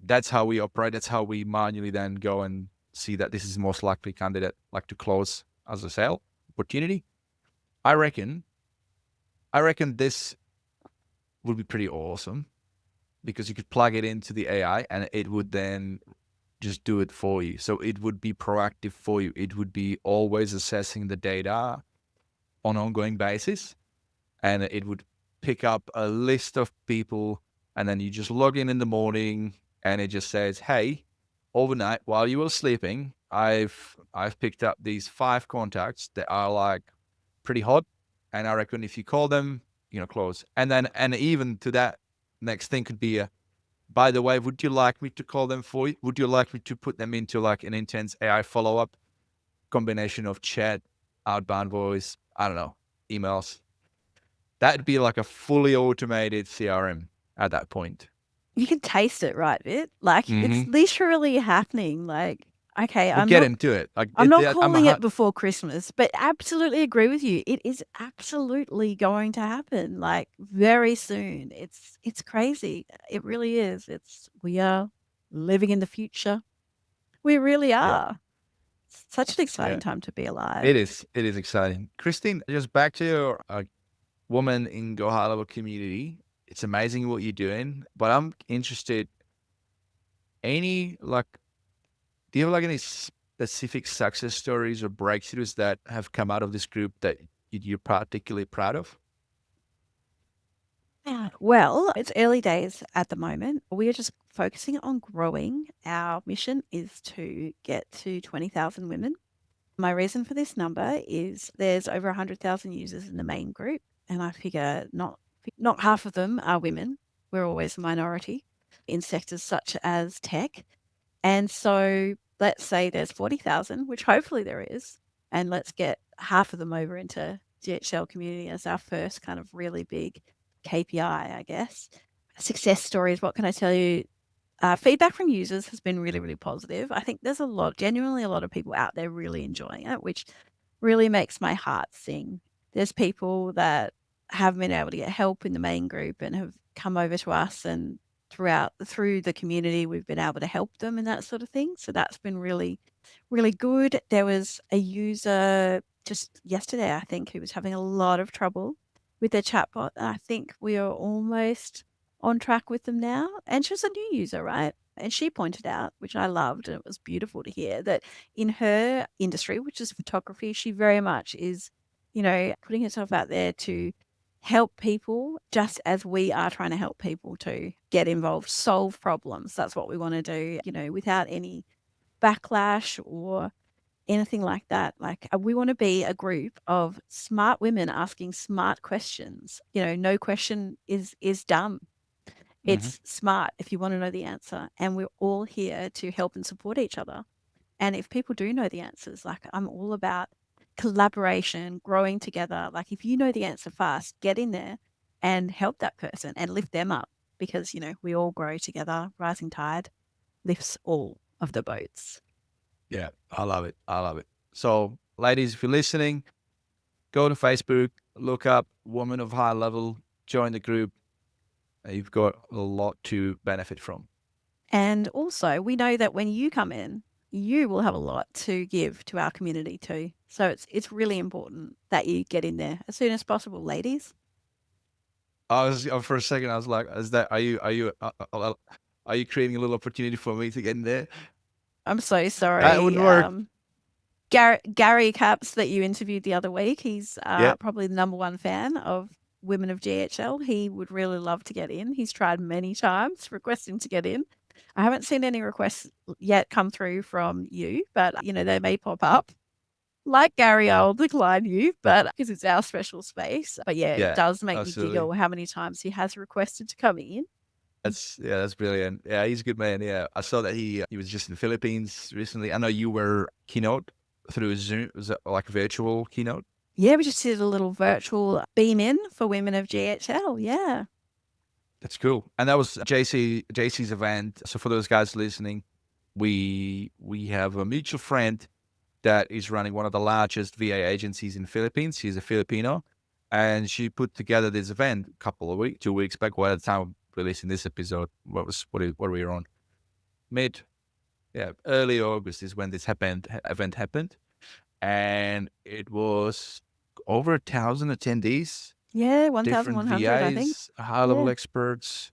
That's how we operate. That's how we manually then go and see that this is the most likely candidate like to close as a sale opportunity. I reckon this would be pretty awesome, because you could plug it into the AI and it would then just do it for you. So it would be proactive for you. It would be always assessing the data on an ongoing basis, and it would pick up a list of people, and then you just log in the morning and it just says, hey, overnight while you were sleeping, I've picked up these 5 contacts that are like pretty hot, and I reckon if you call them, close. And even to that, next thing could be by the way, would you like me to call them for you? Would you like me to put them into like an intense AI follow-up combination of chat, outbound voice, I don't know, emails? That'd be like a fully automated CRM at that point. You can taste it, right, Viet? Like, it's Mm-hmm. literally happening. Like, okay, We'll get into it. Like I'm not I'm calling it before Christmas, but absolutely agree with you. It is absolutely going to happen, like, very soon. It's crazy. It really is. We are living in the future. We really yeah, are. It's such an exciting yeah. time to be alive. It is exciting. Kristine, just back to your woman in Go HighLevel community. It's amazing what you're doing, but I'm interested. Any like Do you have like any specific success stories or breakthroughs that have come out of this group that you're particularly proud of? Yeah. Well, it's early days at the moment. We are just focusing on growing. Our mission is to get to 20,000 women. My reason for this number is there's over 100,000 users in the main group, and I figure not half of them are women. we're always a minority in sectors such as tech. And so let's say there's 40,000, which hopefully there is, and let's get half of them over into GHL Community as our first kind of really big KPI, I guess. Success stories, what can I tell you? Feedback from users has been really, really positive. I think there's genuinely a lot of people out there really enjoying it, which really makes my heart sing. There's people that haven't been able to get help in the main group and have come over to us, and through the community, we've been able to help them and that sort of thing. So that's been really, really good. There was a user just yesterday, I think, who was having a lot of trouble with their chatbot. I think we are almost on track with them now. And she was a new user, right? And she pointed out, which I loved, and it was beautiful to hear, that in her industry, which is photography, she very much is, putting herself out there to help people just as we are trying to help people to get involved, solve problems. That's what we want to do, without any backlash or anything like that. Like, we want to be a group of smart women asking smart questions. No question is dumb. It's smart if you want to know the answer. And we're all here to help and support each other. And if people do know the answers, like, I'm all about collaboration, growing together. Like, if you know the answer fast, get in there and help that person and lift them up, because, we all grow together. Rising tide lifts all of the boats. Yeah, I love it. I love it. So, ladies, if you're listening, go to Facebook, look up Women of High Level, join the group. You've got a lot to benefit from. And also, we know that when you come in, you will have a lot to give to our community too. So it's really important that you get in there as soon as possible, ladies. For a second, I was like, are you creating a little opportunity for me to get in there? I'm so sorry. That wouldn't work. Gary Caps that you interviewed the other week, he's Yeah. probably the number one fan of Women of GHL. He would really love to get in. He's tried many times requesting to get in. I haven't seen any requests yet come through from you, but they may pop up. Like Gary, I'll decline you, but because it's our special space. But yeah, it does make absolutely. me giggle how many times he has requested to come in. That's brilliant. Yeah, he's a good man. Yeah, I saw that he was just in the Philippines recently. I know you were keynote through Zoom. Was it like a virtual keynote? Yeah, we just did a little virtual beam in for Women of GHL. Yeah. That's cool. And that was JC's event. So for those guys listening, we have a mutual friend that is running one of the largest VA agencies in the Philippines. She's a Filipino, and she put together this event a 2 weeks back. Well, at the time of releasing this episode, what were we on? Early August is when this event happened, and it was over 1,000 attendees. Yeah, Different 1,100, VAs, I think. high-level experts.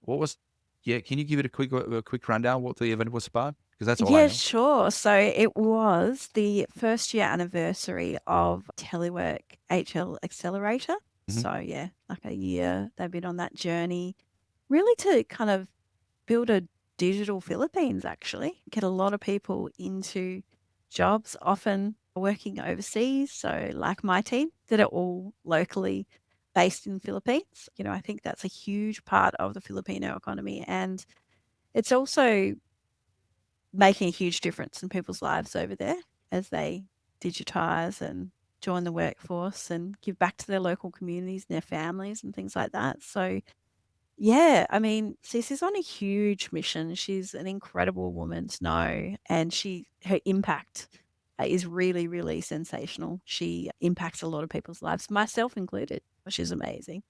Can you give it a quick rundown what the event was about? Because that's all I know. Yeah, sure. So it was the first year anniversary of Telework HL Accelerator. So yeah, like a year they've been on that journey, really to kind of build a digital Philippines, actually. Get a lot of people into jobs, often working overseas. So like my team that are all locally based in Philippines. I think that's a huge part of the Filipino economy. And it's also making a huge difference in people's lives over there as they digitize and join the workforce and give back to their local communities and their families and things like that. So yeah, I mean, Sis is on a huge mission. She's an incredible woman to know, and her impact is really, really sensational. She impacts a lot of people's lives, myself included, which is amazing.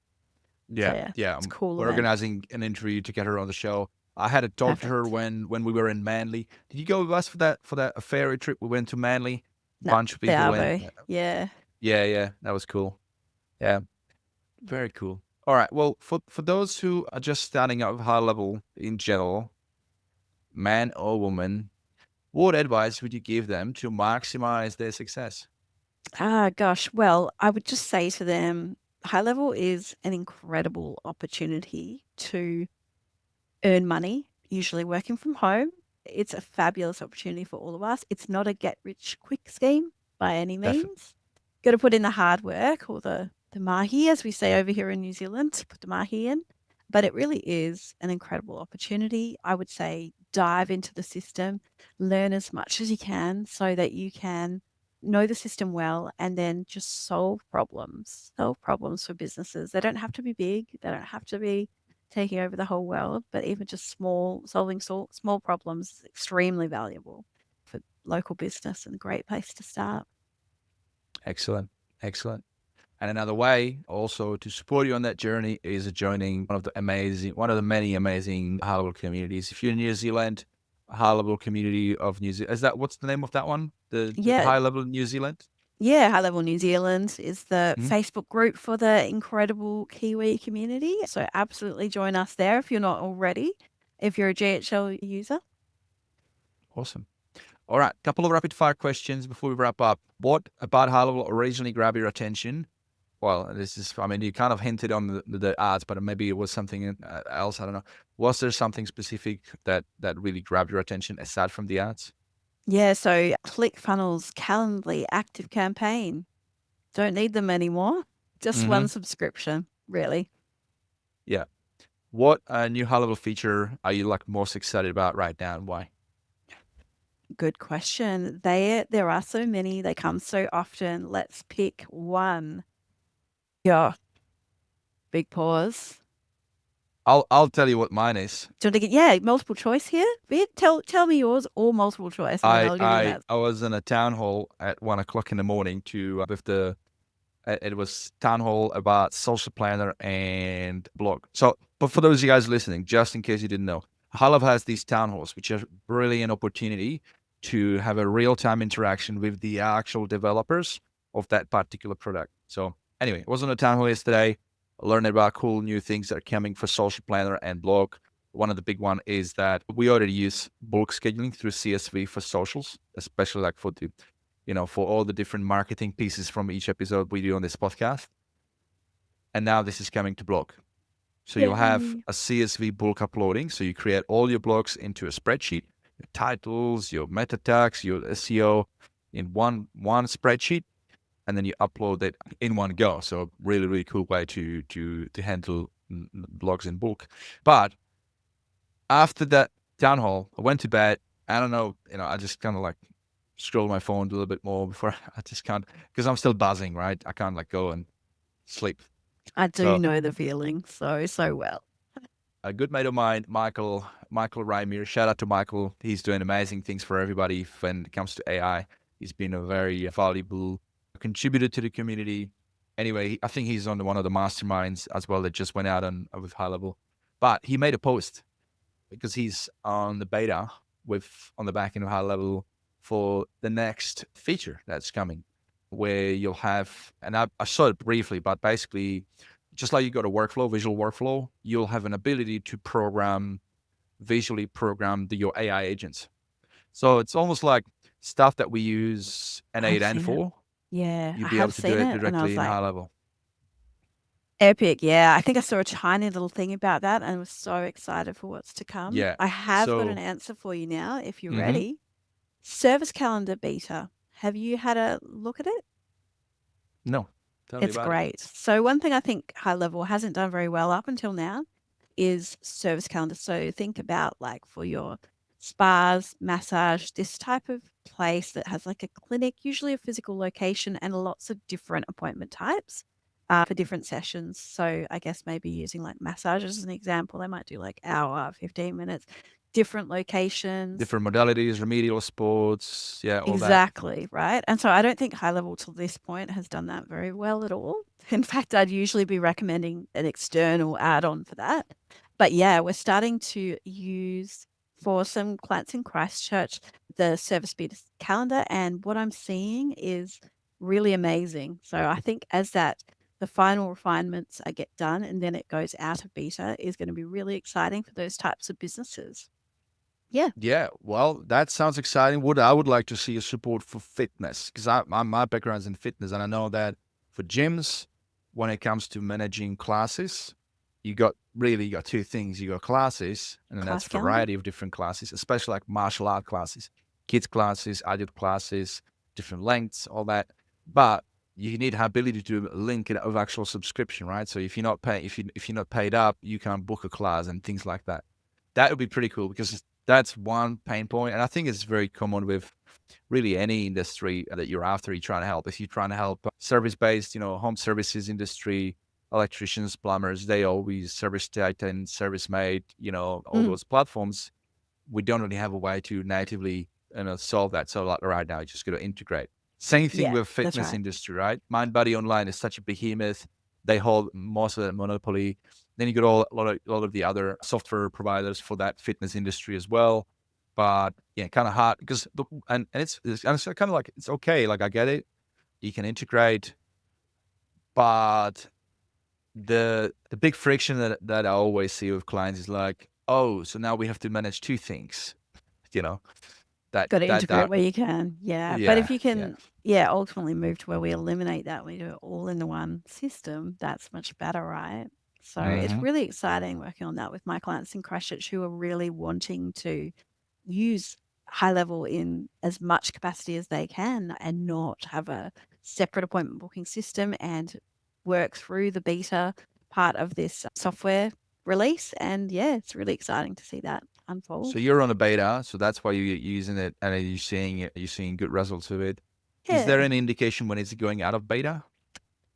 Yeah. It's cool. We're organizing an interview to get her on the show. I had to talk to her when we were in Manly. Did you go with us for that ferry trip? We went to Manly. A bunch of people went. Yeah. Yeah, that was cool. Yeah, very cool. All right. Well, for those who are just starting out with high level in general, man or woman, what advice would you give them to maximize their success? Gosh. Well, I would just say to them, high level is an incredible opportunity to earn money, usually working from home. It's a fabulous opportunity for all of us. It's not a get rich quick scheme by any means. Got to put in the hard work, or the mahi, as we say over here in New Zealand, put the mahi in. But it really is an incredible opportunity. I would say dive into the system, learn as much as you can so that you can know the system well and then just solve problems for businesses. They don't have to be big, they don't have to be taking over the whole world, but even just solving small problems is extremely valuable for local business and a great place to start. Excellent. Excellent. And another way also to support you on that journey is joining one of the many amazing HighLevel communities. If you're in New Zealand, HighLevel Community of New Zealand, what's the name of that one? The Yeah, HighLevel New Zealand? Yeah, HighLevel New Zealand is the Mhm. Facebook group for the incredible Kiwi community. So absolutely join us there if you're not already, if you're a GHL user. Awesome. All right, couple of rapid fire questions before we wrap up. What about HighLevel originally grabbed your attention? Well, you kind of hinted on the ads, but maybe it was something else. I don't know. Was there something specific that really grabbed your attention aside from the ads? Yeah, so ClickFunnels, Calendly, Active Campaign. Don't need them anymore. Just Mm-hmm. one subscription, really. Yeah. What new high-level feature are you most excited about right now, and why? Good question. There are so many. They come so often. Let's pick one. Yeah, big pause. I'll tell you what mine is. Do you want to get multiple choice here? Tell me yours or multiple choice, and then I'll give you that. I was in a town hall at 1 o'clock in the morning to with the it was town hall about social planner and blog. So, but for those of you guys listening, just in case you didn't know, HighLevel has these town halls, which are brilliant opportunity to have a real-time interaction with the actual developers of that particular product. So anyway, it was on a town hall yesterday. I learned about cool new things that are coming for social planner and blog. One of the big one is that we already use bulk scheduling through CSV for socials, especially like for the for all the different marketing pieces from each episode we do on this podcast. And now this is coming to blog. So you'll have Yay. a CSV bulk uploading. So you create all your blogs into a spreadsheet, your titles, your meta tags, your SEO in one spreadsheet, and then you upload it in one go. So really, really cool way to handle blogs in bulk. But after that town hall, I went to bed. I don't know, I just kind of scroll my phone a little bit more before I just can't, because I'm still buzzing, right? I can't go and sleep. I do So know the feeling so well. a good mate of mine, Michael Raimir, shout out to Michael. He's doing amazing things for everybody when it comes to AI. He's been a very valuable contributor to the community. Anyway, I think he's on one of the masterminds as well that just went out with HighLevel. But he made a post because he's on the beta on the back end of HighLevel for the next feature that's coming, where you'll have, and I saw it briefly, but basically, just like you got a visual workflow, you'll have an ability to visually program your AI agents. So it's almost like stuff that we use I've N8N seen it. for. Yeah, You'll I be able have to do seen it it, and I was directly in like, HighLevel. epic. Yeah, I think I saw a tiny little thing about that and was so excited for what's to come. Yeah. I have got an So, answer for you now, if you're mhm. ready. Service calendar beta. Have you had a look at it? No, tell me It's about it. great. So one thing I think HighLevel hasn't done very well up until now is service calendar. So think about like for your spas, massage, this type of place that has like a clinic, usually a physical location and lots of different appointment types for different sessions. So I guess maybe using like massage as an example, they might do like hour, 15 minutes, different locations. Different modalities, remedial sports, yeah, all that. Exactly, right? And so I don't think HighLevel till this point has done that very well at all. In fact, I'd usually be recommending an external add-on for that. But yeah, we're starting to use for some clients in Christchurch the service beta calendar, and what I'm seeing is really amazing. So I think as the final refinements get done and then it goes out of beta is going to be really exciting for those types of businesses. Yeah. Yeah, well, that sounds exciting. What I would like to see is support for fitness, because my background is in fitness, and I know that for gyms, when it comes to managing classes, you got two things. You got classes, and then that's Class a calendar. variety of different classes, especially like martial art classes, kids classes, adult classes, different lengths, all that. But you need the ability to link it with actual subscription, right? So if you're not paying, if you're not paid up, you can't book a class and things like that. That would be pretty cool because that's one pain point, and I think it's very common with really any industry that you're after. You're trying to help. If you're trying to help service-based, home services industry, electricians, plumbers, they always Service Titan, Service Mate, all those platforms. We don't really have a way to natively solve that. So like right now, you just got to integrate. Same thing Yeah, with that's fitness right. industry, right? MindBody Online is such a behemoth. They hold most of that monopoly. Then you got a lot of the other software providers for that fitness industry as well. But yeah, kind of hard because and it's kind of like it's okay. Like I get it, you can integrate, but the big friction that I always see with clients is like, oh, so now we have to manage two things, you know, that Got to that integrate that where you can. Yeah. But if yeah, you yeah. can, yeah, ultimately move to where we eliminate that, we do it all in the one system, that's much better, right? So it's Hmm. really exciting working on that with my clients in Christchurch who are really wanting to use high level in as much capacity as they can and not have a separate appointment booking system and work through the beta part of this software release. And yeah, it's really exciting to see that So unfold. you're on a beta, so that's why you're using it, and you're seeing good results with it. Is there Yeah. any indication when it's going out of beta?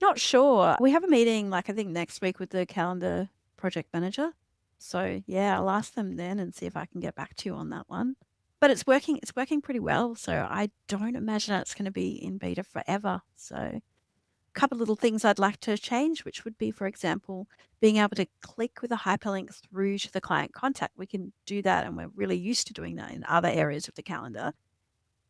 Not sure. We have a meeting, like, I think next week with the calendar project manager. So, yeah, I'll ask them then and see if I can get back to you on that one. But it's working pretty well, so I don't imagine it's gonna be in beta forever. So, a couple little things I'd like to change, which would be, for example, being able to click with a hyperlink through to the client contact. We can do that, and we're really used to doing that in other areas of the calendar.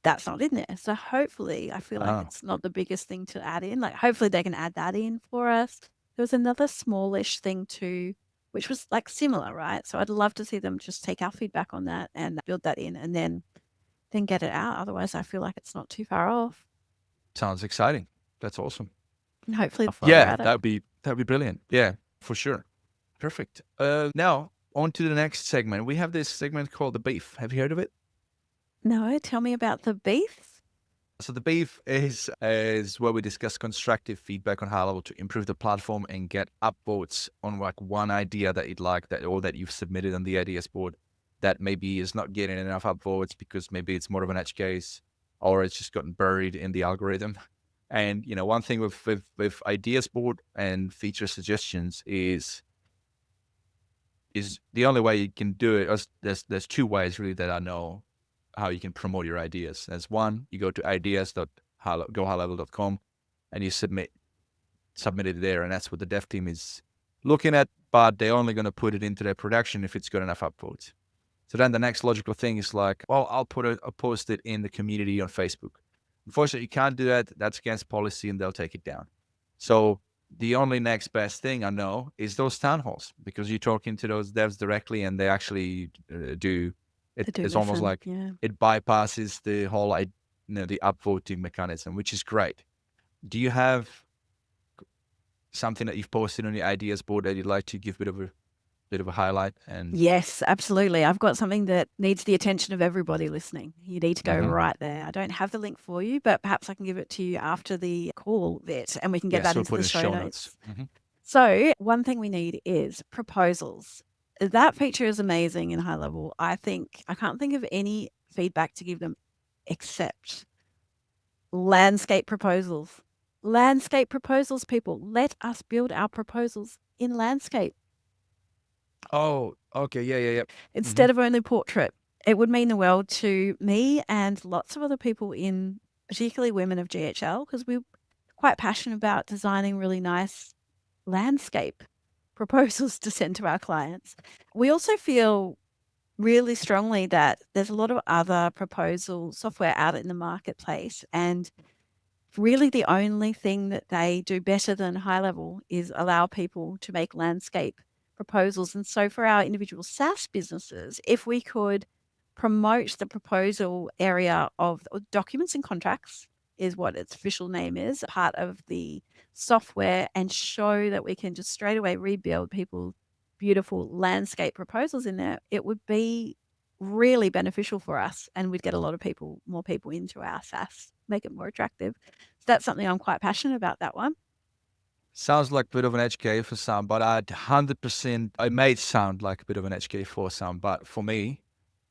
That's not in there. So hopefully, I feel like Oh, it's not the biggest thing to add in. Like, hopefully they can add that in for us. There was another smallish thing too, which was like similar, right? So I'd love to see them just take our feedback on that and build that in and then get it out. Otherwise, I feel like it's not too far off. sounds exciting. That's awesome. And hopefully while we're Yeah, at it. that'd be brilliant. Yeah, for sure. Perfect. Now on to the next segment. We have this segment called the beef. Have you heard of it? No, tell me about the beef. So the beef is where we discuss constructive feedback on how level to improve the platform and get upvotes on like one idea that you'd like that or that you've submitted on the ideas board that maybe is not getting enough upvotes because maybe it's more of an edge case or it's just gotten buried in the algorithm. And one thing with ideas board and feature suggestions is the only way you can do it. There's two ways really that I know how you can promote your ideas. There's one, you go to ideas.gohighlevel.com and you submit it there, and that's what the dev team is looking at. But they're only going to put it into their production if it's got enough upvotes. So then the next logical thing is like, well, I'll post it in the community on Facebook. Unfortunately, you can't do that. That's against policy, and they'll take it down. So the only next best thing I know is those town halls because you're talking to those devs directly, and they actually do. They do It's almost listen. like Yeah. it bypasses the whole, the upvoting mechanism, which is great. Do you have something that you've posted on your ideas board that you'd like to give a bit of a highlight? And Yes, absolutely. I've got something that needs the attention of everybody listening. You need to go Mhm. right there. I don't have the link for you, but perhaps I can give it to you after the call bit and we can get Yes, that we'll into put the in the show show notes. notes. Mhm. So, one thing we need is proposals. That feature is amazing in high level. I can't think of any feedback to give them except landscape proposals. Landscape proposals, people. Let us build our proposals in landscape Oh, okay. Yeah, yeah, yeah. instead Mhm. of only portrait. It would mean the world to me and lots of other people in, particularly women of GHL, because we're quite passionate about designing really nice landscape proposals to send to our clients. We also feel really strongly that there's a lot of other proposal software out in the marketplace, and really the only thing that they do better than high level is allow people to make landscape proposals. And so for our individual SaaS businesses, if we could promote the proposal area of documents and contracts is what its official name is, part of the software, and show that we can just straight away rebuild people's beautiful landscape proposals in there, it would be really beneficial for us, and we'd get a lot of more people into our SaaS, make it more attractive. So that's something I'm quite passionate about, that one. Sounds like a bit of an edge case for some, but I'd 100%, I may sound like a bit of an edge case for some, but for me,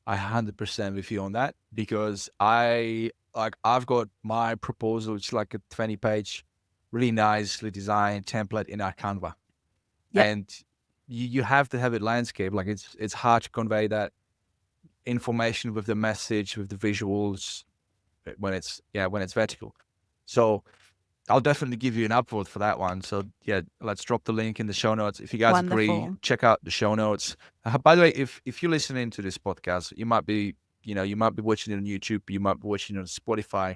I 100% with you on that because I've got my proposal. It's like a 20-page, really nicely designed template in our Canva, Yep. and you have to have it landscape. Like it's hard to convey that information with the message, with the visuals when it's vertical. So I'll definitely give you an upvote for that one. So yeah, let's drop the link in the show notes. If you guys agree, Wonderful. check out the show notes. By the way, if you're listening to this podcast, you might be watching it on YouTube, you might be watching it on Spotify.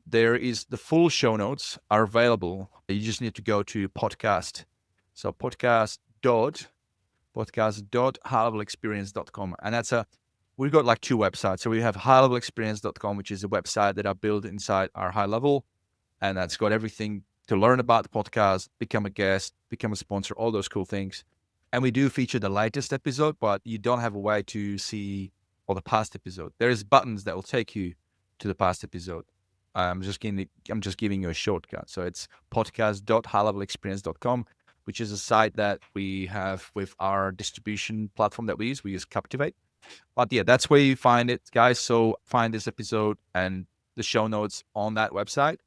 There is the full show notes are available. You just need to go to podcast. So podcast.highlevelexperience.com. And we've got like two websites. So we have highlevelexperience.com, which is a website that I built inside our high level. And that's got everything to learn about the podcast, become a guest, become a sponsor, all those cool things. And we do feature the latest episode, but you don't have a way to see all the past episode. There's buttons that will take you to the past episode. I'm just giving you a shortcut. So it's podcast.highlevelexperience.com, which is a site that we have with our distribution platform that we use. We use Captivate. But yeah, that's where you find it, guys. So find this episode, and the show notes on that website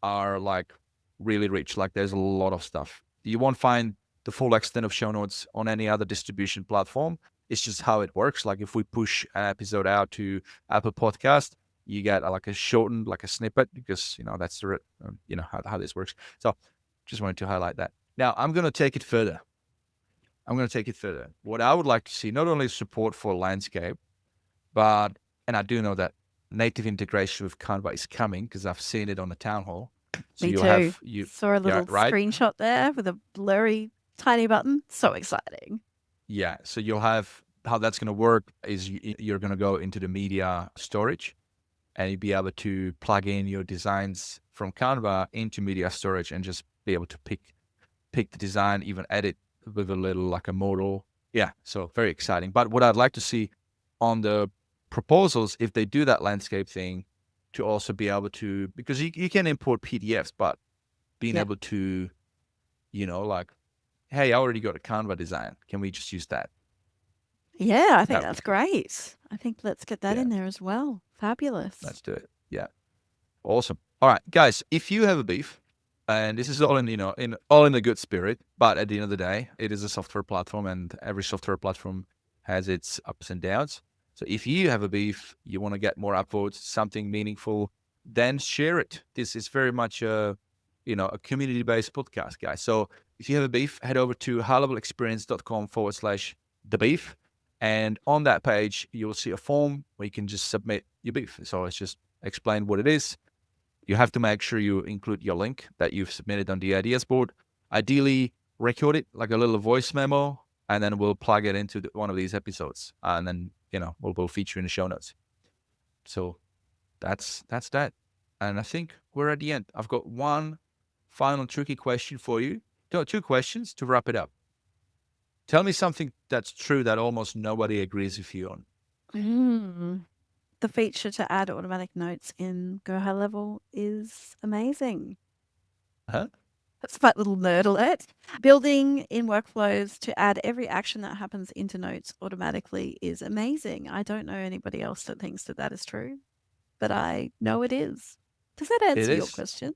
are like really rich. Like there's a lot of stuff. You won't find the full extent of show notes on any other distribution platform. It's just how it works. Like if we push an episode out to Apple Podcast, you get like a shortened, like a snippet, because that's the how this works. So just wanted to highlight that. Now I'm going to take it further. What I would like to see, not only support for landscape, and I do know that native integration with Canva is coming because I've seen it on the town hall. So Me you'll too. have Saw a little right? screenshot there with a blurry tiny button. So exciting. Yeah. So you'll have, how that's going to work is you're going to go into the media storage, and you'll be able to plug in your designs from Canva into media storage and just be able to pick the design, even edit with a little like a modal. Yeah. So very exciting. But what I'd like to see on the proposals, if they do that landscape thing, to also be able to, because you can import PDFs, but being Yep. able to, like, hey, I already got a Canva design. Can we just use that? Yeah, I think That would that's be cool. great. I think let's get that Yeah, in there as well. Fabulous. let's do it. Yeah. Awesome. All right, guys, if you have a beef, and this is all in a good spirit, but at the end of the day, it is a software platform, and every software platform has its ups and downs. So if you have a beef, you want to get more upvotes, something meaningful, then share it. This is very much a community-based podcast, guys. So if you have a beef, head over to highlevelexperience.com/the beef. And on that page, you'll see a form where you can just submit your beef. So it's just explain what it is. You have to make sure you include your link that you've submitted on the ideas board. Ideally, record it like a little voice memo, and then we'll plug it into one of these episodes. And then, we'll feature in the show notes. So that's that. And I think we're at the end. I've got one final tricky question for you. Two questions to wrap it up. Tell me something that's true that almost nobody agrees with you on. The feature to add automatic notes in Go High Level is amazing. Huh? That's a fun little nerd alert. Building in workflows to add every action that happens into notes automatically is amazing. I don't know anybody else that thinks that is true, but I know it is. Does that It answer your is. question?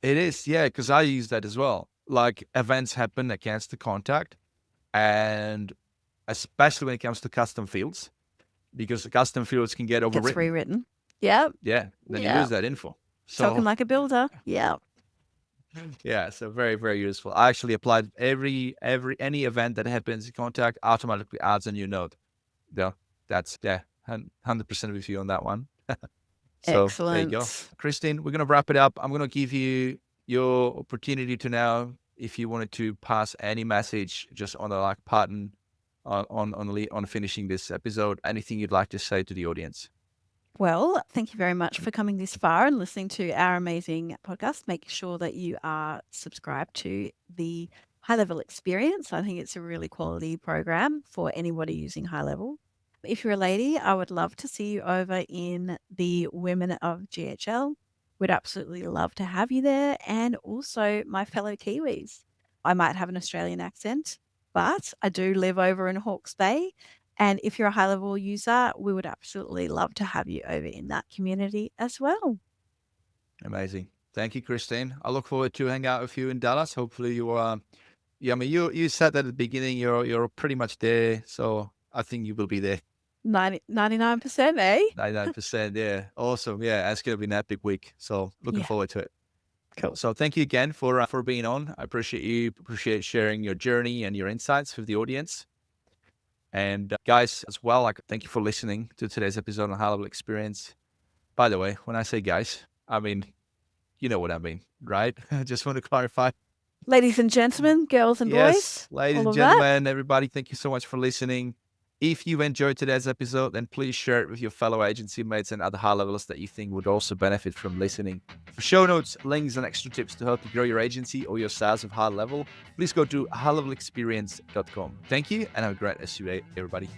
It is, yeah, because I use that as well. Like events happen against the contact, and especially when it comes to custom fields, because the custom fields can get Gets overwritten. rewritten. Yep. Yeah, then you Yep. lose that info. Talking So like a builder. Yeah. yeah, so very, very useful. I actually applied any event that happens in contact automatically adds a new note. Yeah, that's 100% with you on that one. So there you go. Excellent. Kristine, we're gonna wrap it up. I'm gonna give you your opportunity to now, if you wanted to pass any message just on the like button on finishing this episode, anything you'd like to say to the audience. Well, thank you very much for coming this far and listening to our amazing podcast. Make sure that you are subscribed to the High Level Experience. I think it's a really quality program for anybody using High Level. If you're a lady, I would love to see you over in the Women of GHL. We'd absolutely love to have you there. And also my fellow Kiwis. I might have an Australian accent, but I do live over in Hawke's Bay. And if you're a high level user, we would absolutely love to have you over in that community as well. Amazing. Thank you, Kristine. I look forward to hang out with you in Dallas. Hopefully you yeah, I mean you said that at the beginning you're pretty much there, so I think you will be there. 99%, eh? 99%. Yeah. Awesome. Yeah, it's gonna be an epic week. So looking Yeah. forward to it. Cool. So thank you again for being on. I appreciate you. Appreciate sharing your journey and your insights with the audience. And guys, as well, like thank you for listening to today's episode on HighLevel Experience. By the way, when I say guys, I mean you know what I mean, right? I just want to clarify. Ladies and gentlemen, girls and Yes, boys, ladies all and of that. gentlemen, everybody, thank you so much for listening. If you enjoyed today's episode, then please share it with your fellow agency mates and other high levels that you think would also benefit from listening. For show notes, links, and extra tips to help you grow your agency or your SaaS of high level, please go to highlevelexperience.com. Thank you, and have a great rest of your day, everybody.